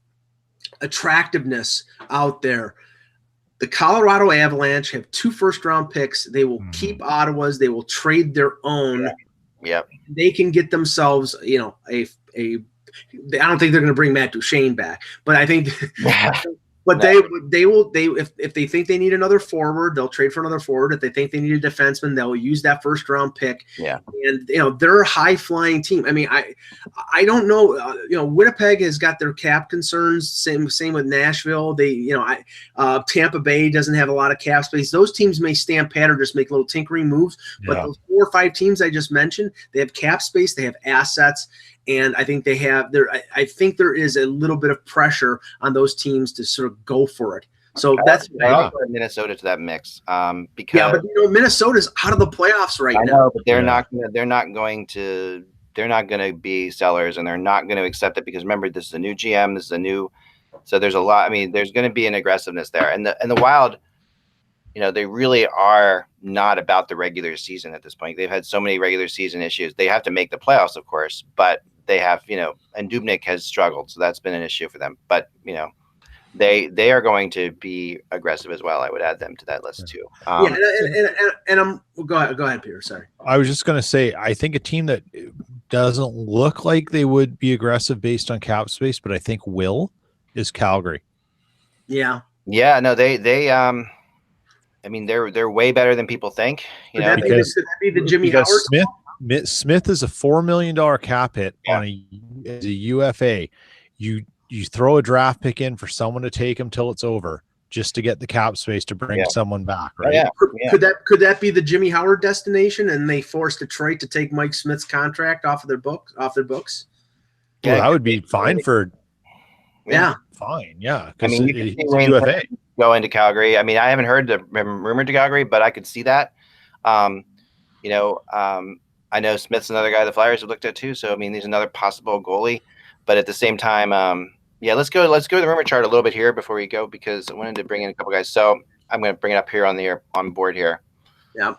attractiveness out there. The Colorado Avalanche have 2 first-round picks. They will keep Ottawa's. They will trade their own. Yep. They can get themselves, I don't think they're going to bring Matt Duchesne back, but I think but they will if they think they need another forward, they'll trade for another forward. If they think they need a defenseman, they'll use that first-round pick. Yeah. And they're a high-flying team. I mean, I don't know, Winnipeg has got their cap concerns, same with Nashville. Tampa Bay doesn't have a lot of cap space. Those teams may stand pat or just make little tinkering moves, but those 4 or 5 teams I just mentioned, they have cap space, they have assets. And I think I think there is a little bit of pressure on those teams to sort of go for it. So that's Minnesota to that mix. Because but Minnesota's out of the playoffs right now. I know, but they're not going to be sellers, and they're not going to accept it because remember, this is a new GM, so there's a lot. I mean, there's going to be an aggressiveness there, and the Wild, they really are not about the regular season at this point. They've had so many regular season issues. They have to make the playoffs, of course, but they have, and Dubnyk has struggled, so that's been an issue for them. But they are going to be aggressive as well. I would add them to that list too. Go ahead, Peter. Sorry. I was just going to say, I think a team that doesn't look like they would be aggressive based on cap space, but I think is Calgary. Yeah. Yeah. No, they I mean, they're way better than people think. Could that be the Jimmy Howard? Smith is a $4 million cap hit as a UFA. You you throw a draft pick in for someone to take him till it's over, just to get the cap space to bring someone back, right? Yeah. Could that be the Jimmy Howard destination, and they force Detroit to take Mike Smith's contract off their books? Well, that would be fine for. Yeah. Fine. Yeah. I mean, he's a UFA. Go into Calgary. I mean, I haven't heard the rumor to Calgary, but I could see that. I know Smith's another guy the Flyers have looked at too. So I mean, he's another possible goalie. But at the same time, let's go to the rumor chart a little bit here before we go, because I wanted to bring in a couple guys. So I'm going to bring it up here on board here. Yeah.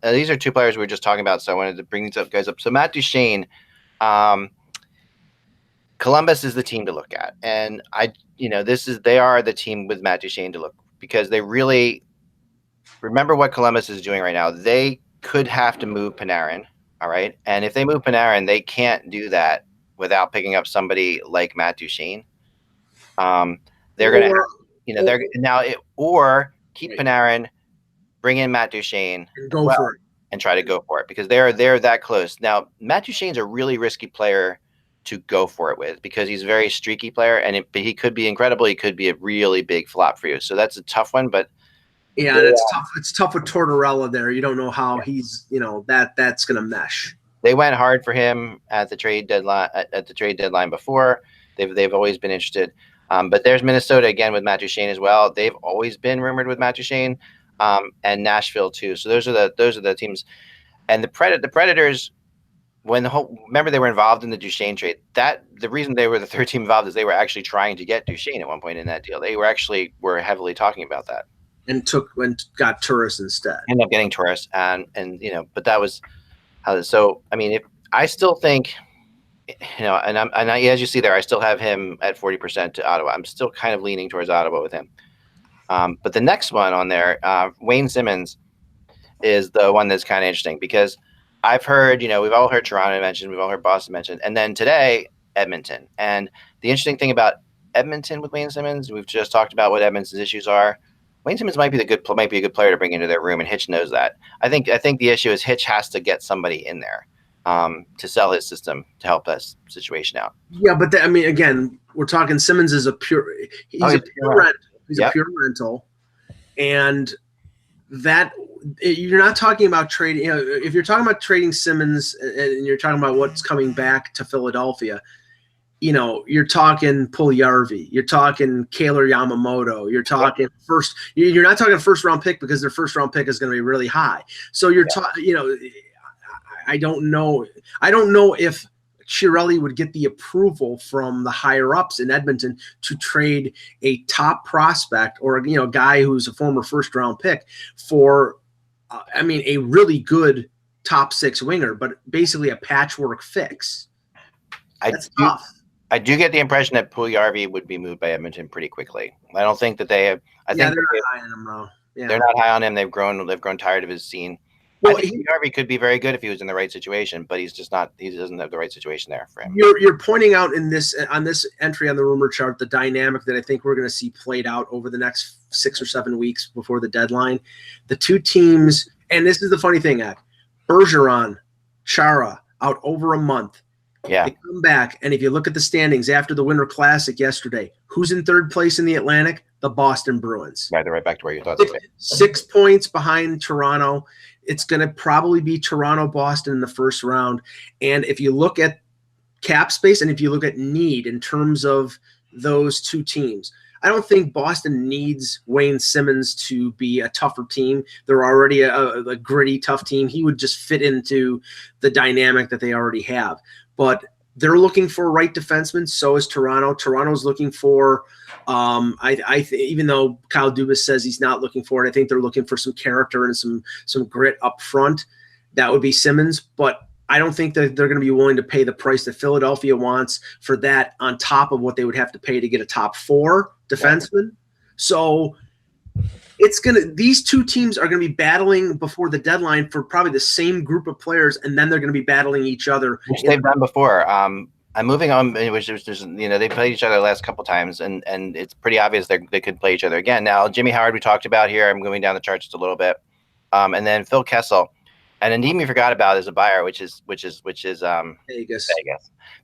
These are two players we were just talking about, so I wanted to bring these guys up. So Matt Duchene, Columbus is the team to look at, and they are the team with Matt Duchene to look, because they really remember what Columbus is doing right now. They could have to move Panarin, all right, and if they move Panarin, they can't do that without picking up somebody like Matt Duchene. They're going to, or keep Panarin, bring in Matt Duchene, and go for it, and try to go for it, because they're that close. Now, Matt Duchene's a really risky player to go for it with, because he's a very streaky player, and he could be incredible. He could be a really big flop for you. So that's a tough one, but and it's tough. It's tough with Tortorella there. You don't know how he's, that's going to mesh. They went hard for him at the trade deadline before. They've always been interested. But there's Minnesota again with Matt Duchene as well. They've always been rumored with Matt Duchene, and Nashville too. So those are the teams. And the Predators, remember they were involved in the Duchene trade. The reason they were the third team involved is they were actually trying to get Duchene at one point in that deal. They were heavily talking about that. And got Turris instead. Ended up getting Turris, and but that was how. So I mean, I still think, and as you see there, I still have him at 40% to Ottawa. I'm still kind of leaning towards Ottawa with him. But the next one on there, Wayne Simmons, is the one that's kind of interesting, because I've heard, we've all heard Toronto mentioned, we've all heard Boston mentioned, and then today, Edmonton. And the interesting thing about Edmonton with Wayne Simmons, we've just talked about what Edmonton's issues are. Wayne Simmons might be a good player to bring into their room, and Hitch knows that. I think the issue is Hitch has to get somebody in there to sell his system to help that situation out. Yeah, but again, we're talking Simmons is a pure rental, and that you're not talking about trading. If you're talking about trading Simmons and you're talking about what's coming back to Philadelphia, you're talking Puljujarvi, you're talking Kailer Yamamoto, you're talking you're not talking first round pick, because their first round pick is going to be really high. So you're talking, I don't know if Chiarelli would get the approval from the higher ups in Edmonton to trade a top prospect or a guy who's a former first round pick for a really good top six winger, but basically a patchwork fix. That's tough. I do get the impression that Puljujarvi would be moved by Edmonton pretty quickly. I don't think that they have. They're not high on him, though. Yeah. They're not high on him. They've grown tired of his scene. Well, I think Puljujarvi could be very good if he was in the right situation, but he's just not. He doesn't have the right situation there for him. You're pointing out on this entry on the rumor chart the dynamic that I think we're going to see played out over the next 6 or 7 weeks before the deadline. The two teams, and this is the funny thing, Ed, Bergeron, Chara out over a month. Yeah. They come back, and if you look at the standings after the Winter Classic yesterday, who's in third place in the Atlantic? The Boston Bruins. Right, they're right back to where you thought. 6 points behind Toronto. It's going to probably be Toronto-Boston in the first round. And if you look at cap space and if you look at need in terms of those two teams, I don't think Boston needs Wayne Simmons to be a tougher team. They're already a gritty, tough team. He would just fit into the dynamic that they already have. But they're looking for a right defenseman. So is Toronto. Toronto's looking for, even though Kyle Dubas says he's not looking for it, I think they're looking for some character and some grit up front. That would be Simmons. But I don't think that they're going to be willing to pay the price that Philadelphia wants for that on top of what they would have to pay to get a top 4 defenseman. So these two teams are going to be battling before the deadline for probably the same group of players, and then they're going to be battling each other. Which they've done before. I'm moving on, which is just, they played each other the last couple times, and it's pretty obvious they could play each other again. Now, Jimmy Howard we talked about here. I'm going down the chart just a little bit. And then Phil Kessel. And a team we forgot about is a buyer, which is Vegas.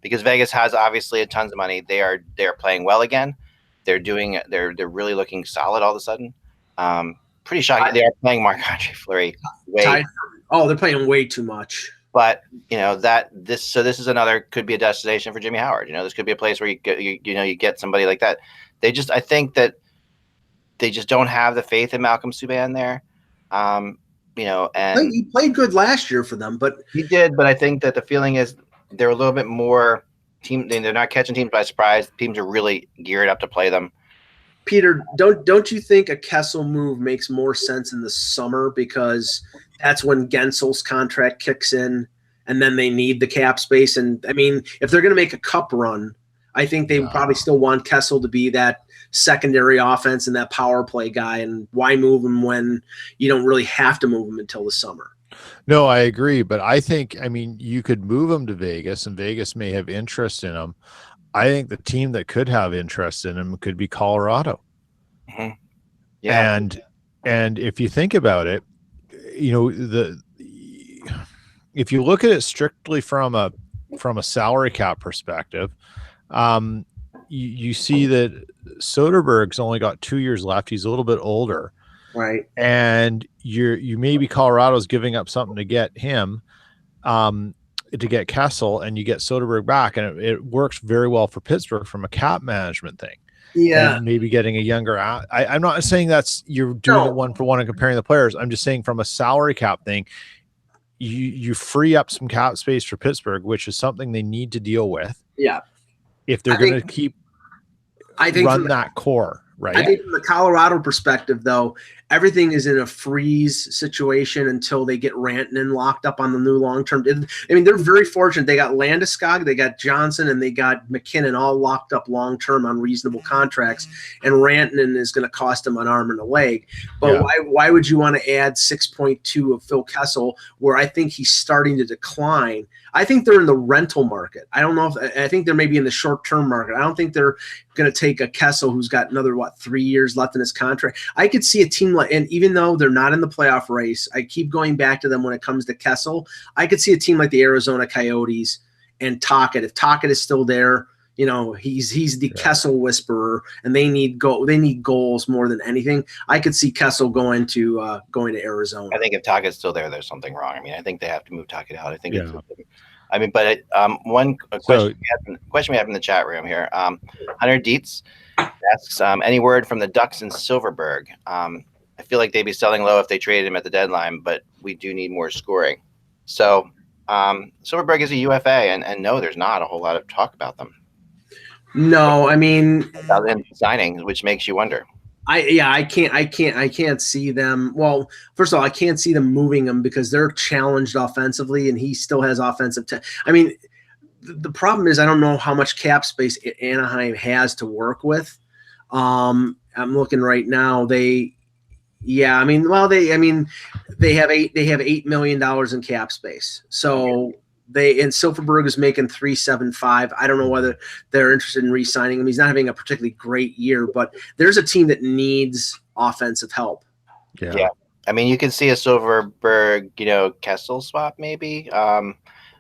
Because Vegas has obviously tons of money. They're playing well again. They're really looking solid all of a sudden. Pretty shocking. They are playing Marc-Andre Fleury way. They're playing way too much. But this is another, could be a destination for Jimmy Howard. This could be a place where you get somebody like that. I think that they just don't have the faith in Malcolm Subban there. And he played good last year for them, but he did. But I think that the feeling is they're a little bit more team. They're not catching teams by surprise. Teams are really geared up to play them. Peter, don't you think a Kessel move makes more sense in the summer, because that's when Gensel's contract kicks in, and then they need the cap space? And I mean, if they're going to make a cup run, I think they probably still want Kessel to be that secondary offense and that power play guy. And why move him when you don't really have to move him until the summer? No, I agree. But I think, you could move him to Vegas, and Vegas may have interest in him. I think the team that could have interest in him could be Colorado. Mm-hmm. Yeah. And if you think about it, if you look at it strictly from a salary cap perspective, you see that Soderberg's only got 2 years left. He's a little bit older, right? And you maybe Colorado's giving up something to get him, to get Kessel, and you get Soderberg back, and it works very well for Pittsburgh from a cap management thing. Yeah, and maybe getting a younger. I'm not saying that's you're doing it one for one and comparing the players. I'm just saying from a salary cap thing, you free up some cap space for Pittsburgh, which is something they need to deal with. Yeah, if they're going to keep, run that core. Right. I think from the Colorado perspective, though, everything is in a freeze situation until they get Rantanen locked up on the new long-term. I mean, they're very fortunate. They got Landeskog, they got Johnson, and they got McKinnon all locked up long-term on reasonable contracts. And Rantanen is going to cost them an arm and a leg. But why would you want to add 6.2 of Phil Kessel, where I think he's starting to decline? I think they're in the rental market. I don't know I think they're maybe in the short-term market. I don't think they're going to take a Kessel who's got another 3 years left in his contract. I could see a team like, and even though they're not in the playoff race, I keep going back to them when it comes to Kessel. I could see a team like the Arizona Coyotes and Tocchet. If Tocchet is still there, he's the Kessel whisperer, and they need goals more than anything. I could see Kessel going to Arizona. I think if Tocchet's still there, there's something wrong. I mean, I think they have to move Tocchet out. I think question we have in the chat room here. Hunter Dietz asks, any word from the Ducks and Silverberg? I feel like they'd be selling low if they traded him at the deadline, but we do need more scoring. So Silverberg is a UFA, and no, there's not a whole lot of talk about them. No, I mean, about them signing, which makes you wonder. I can't see them. Well, first of all, I can't see them moving him because they're challenged offensively, and he still has offensive. I mean, the problem is I don't know how much cap space Anaheim has to work with. I'm looking right now. They have $8 million in cap space. So and Silverberg is making $375. I don't know whether they're interested in re-signing him. He's not having a particularly great year, but there's a team that needs offensive help. Yeah. I mean, you can see a Silverberg, Kessel swap maybe. And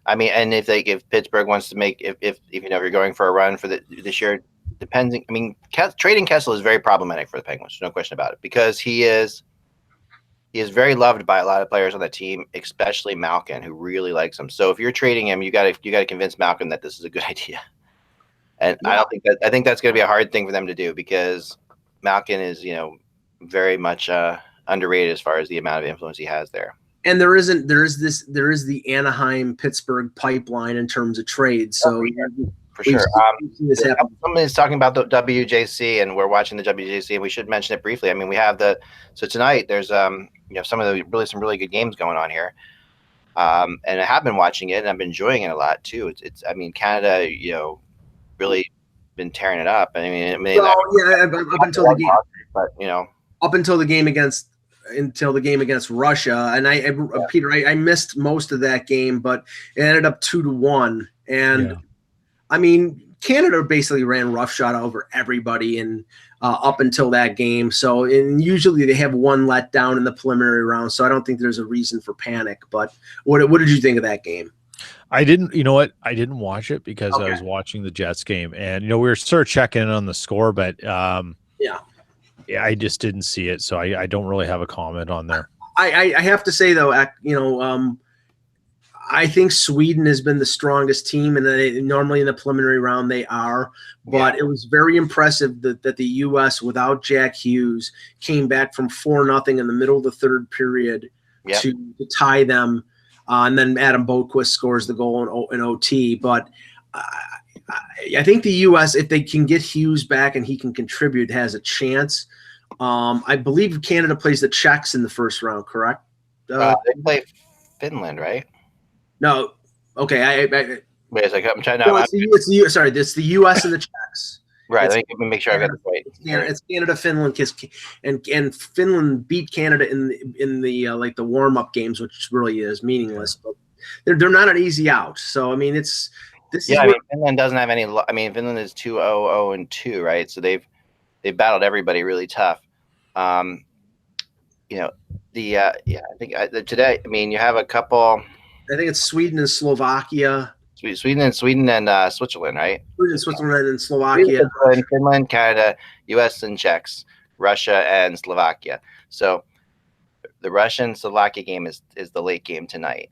if Pittsburgh wants to make, if you're going for a run for this year, depending. I mean, trading Kessel is very problematic for the Penguins. No question about it, because he is very loved by a lot of players on the team, especially Malkin, who really likes him. So if you're trading him, you got to convince Malkin that this is a good idea. And I think that's going to be a hard thing for them to do, because Malkin is, very much underrated as far as the amount of influence he has there. And there is the Anaheim Pittsburgh pipeline in terms of trades. So for sure. Somebody's talking about the WJC, and we're watching the WJC, and we should mention it briefly. I mean, we have tonight there's some really good games going on here. And I have been watching it, and I've been enjoying it a lot too. Canada, really been tearing it up. up until the game, but up until the game against Russia, and Peter, I missed most of that game, but it ended up 2-1, and I mean, Canada basically ran roughshod over everybody and up until that game. So, and usually they have one letdown in the preliminary round. So I don't think there's a reason for panic. But what did you think of that game? I didn't, you know what? I didn't watch it because Okay. I was watching the Jets game, and we were sort of checking in on the score, but yeah, I just didn't see it, so I don't really have a comment on there. I have to say though, I think Sweden has been the strongest team, and normally in the preliminary round they are. But it was very impressive that the U.S. without Jack Hughes came back from 4-0 in the middle of the third period to tie them, and then Adam Boqvist scores the goal in OT. But I think the U.S., if they can get Hughes back and he can contribute, has a chance. I believe Canada plays the Czechs in the first round, correct? They play Finland, right? No. Okay. Wait a second. I'm trying to. No, it's the U.S. and the Czechs. Right. Let me make sure I got this right. It's Canada, Finland, and Finland beat Canada in the like the warm up games, which really is meaningless. But they're not an easy out. So I mean, Finland doesn't have any. I mean, Finland is 2-0-2, right? So they've battled everybody really tough. I think today. I mean, you have a couple. I think it's Sweden and Slovakia. Sweden and Switzerland, right? Sweden, Switzerland, and Slovakia. Finland, Canada, U.S. and Czechs, Russia and Slovakia. So the Russian-Slovakia game is the late game tonight.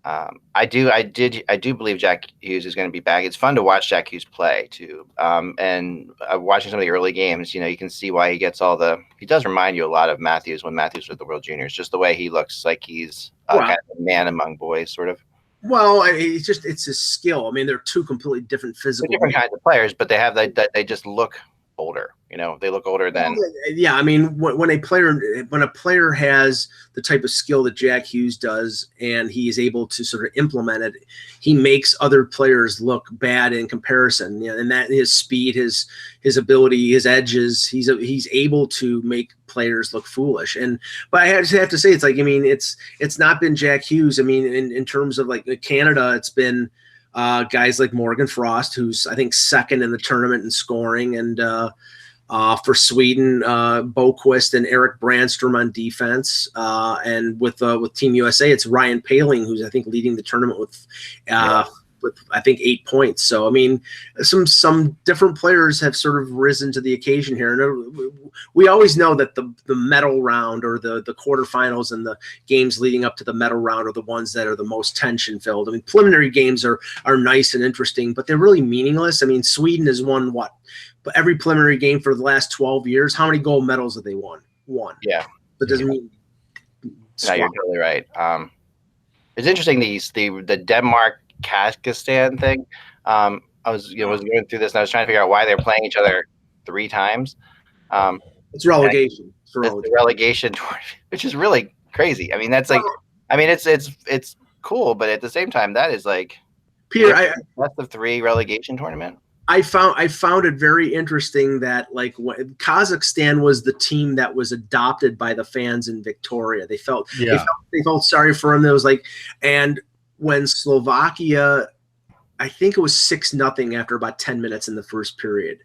I do believe Jack Hughes is going to be back. It's fun to watch Jack Hughes play too. And watching some of the early games, you can see why he gets he does remind you a lot of Matthews when Matthews was the World Juniors, just the way he looks like he's kind of a man among boys, sort of. Well, it's his skill. I mean, they're two completely different physical. They're different kinds of players, but they just look older. They look older than. Yeah, I mean, when a player has the type of skill that Jack Hughes does, and he is able to sort of implement it, he makes other players look bad in comparison. And that his speed, his ability, his edges, he's able to make players look foolish. But I have to say, it's like, I mean, it's not been Jack Hughes. I mean, in terms of like Canada, it's been guys like Morgan Frost, who's I think second in the tournament in scoring, and for Sweden, Boqvist and Eric Brandstrom on defense, and with Team USA, it's Ryan Poehling, who's I think leading the tournament with I think 8 points. So I mean, some different players have sort of risen to the occasion here, and we always know that the medal round or the quarterfinals and the games leading up to the medal round are the ones that are the most tension filled. I mean, preliminary games are nice and interesting, but they're really meaningless. I mean, Sweden has won every preliminary game for the last 12 years. How many gold medals have they won? One. Yeah. That doesn't mean. No, you're totally right. It's interesting the Denmark Kazakhstan thing. I was going through this and I was trying to figure out why they're playing each other 3 times. It's relegation. It's the relegation tournament, which is really crazy. I mean, that's like, I mean, it's cool, but at the same time, that is like Peter, best of 3 relegation tournament. I found it very interesting that like Kazakhstan was the team that was adopted by the fans in Victoria. They felt sorry for him. There was like, and when Slovakia, I think it was 6-0 after about 10 minutes in the first period.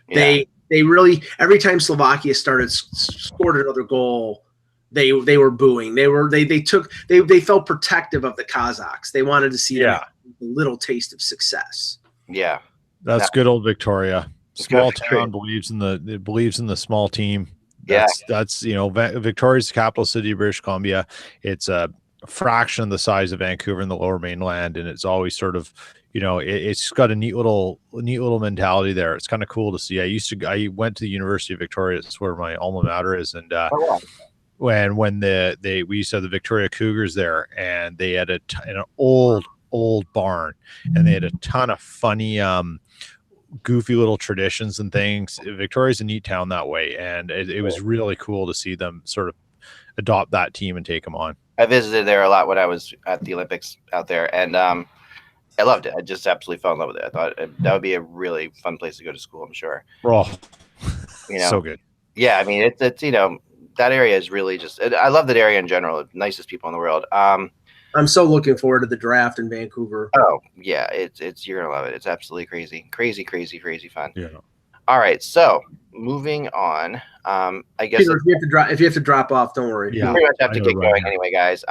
Yeah. They really, every time Slovakia scored another goal, they were booing. They felt protective of the Kazakhs. They wanted to see a little taste of success. Yeah. That's good old Victoria. Small town believes in the small team. That's Victoria's the capital city of British Columbia. It's a fraction of the size of Vancouver in the Lower Mainland, and it's always sort of it's got a neat little mentality there. It's kind of cool to see. I went to the University of Victoria. That's where my alma mater is, and when we used to have the Victoria Cougars there, and they had an old barn, and they had a ton of funny goofy little traditions and things. Victoria's a neat town that way, and it was really cool to see them sort of adopt that team and take them on. I visited there a lot when I was at the Olympics out there, and I loved it. I just absolutely fell in love with it. I thought that would be a really fun place to go to school, I'm sure. Oh, so good. Yeah, I mean, it's that area is really just – I love that area in general. The nicest people in the world. I'm so looking forward to the draft in Vancouver. Oh yeah, it's you're gonna love it. It's absolutely crazy fun. Yeah. All right, so moving on. I guess Peter, if you have to drop off, don't worry. Yeah. pretty much have to I know, get right going here. anyway, guys.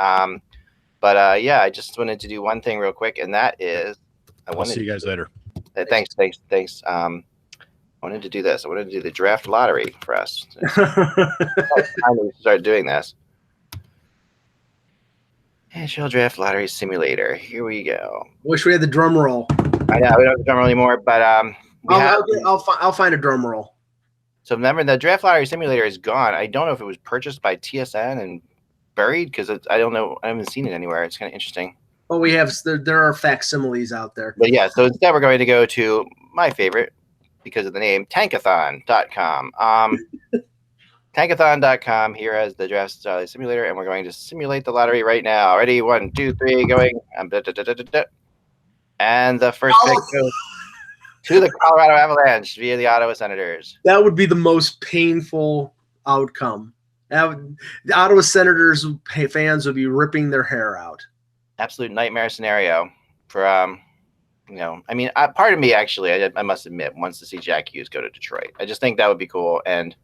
But yeah, I just wanted to do one thing real quick, and that is I'll see you guys later. Thanks. I wanted to do this. I wanted to do the draft lottery for us. Finally start doing this. NHL Draft Lottery Simulator. Here we go. Wish we had the drum roll. I know we don't have the drum roll anymore, but I'll find a drum roll. So remember, the Draft Lottery Simulator is gone. I don't know if it was purchased by TSN and buried because I don't know. I haven't seen it anywhere. It's kind of interesting. Well, there are facsimiles out there. But yeah, so instead we're going to go to my favorite because of the name, tankathon.com. Tankathon.com here has the Draft Lottery Simulator, and we're going to simulate the lottery right now. Ready? 1, 2, 3, going. And the first pick goes to the Colorado Avalanche via the Ottawa Senators. That would be the most painful outcome. The Ottawa Senators fans would be ripping their hair out. Absolute nightmare scenario for I mean, part of me actually, I must admit, wants to see Jack Hughes go to Detroit. I just think that would be cool, and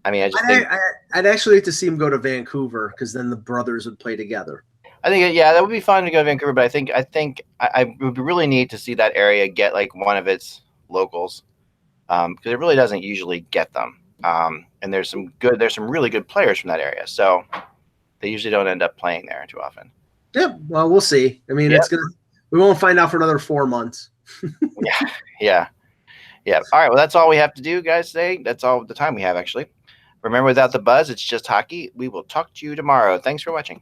I mean, I'd actually like to see him go to Vancouver because then the brothers would play together. I think that would be fun to go to Vancouver, but I think it would be really neat to see that area get like one of its locals, because it really doesn't usually get them. And there's some really good players from that area, so they usually don't end up playing there too often. Yeah, well, we'll see. I mean, we won't find out for another 4 months. Yeah. All right. Well, that's all we have to do, guys, today. That's all the time we have, actually. Remember, without the buzz, it's just hockey. We will talk to you tomorrow. Thanks for watching.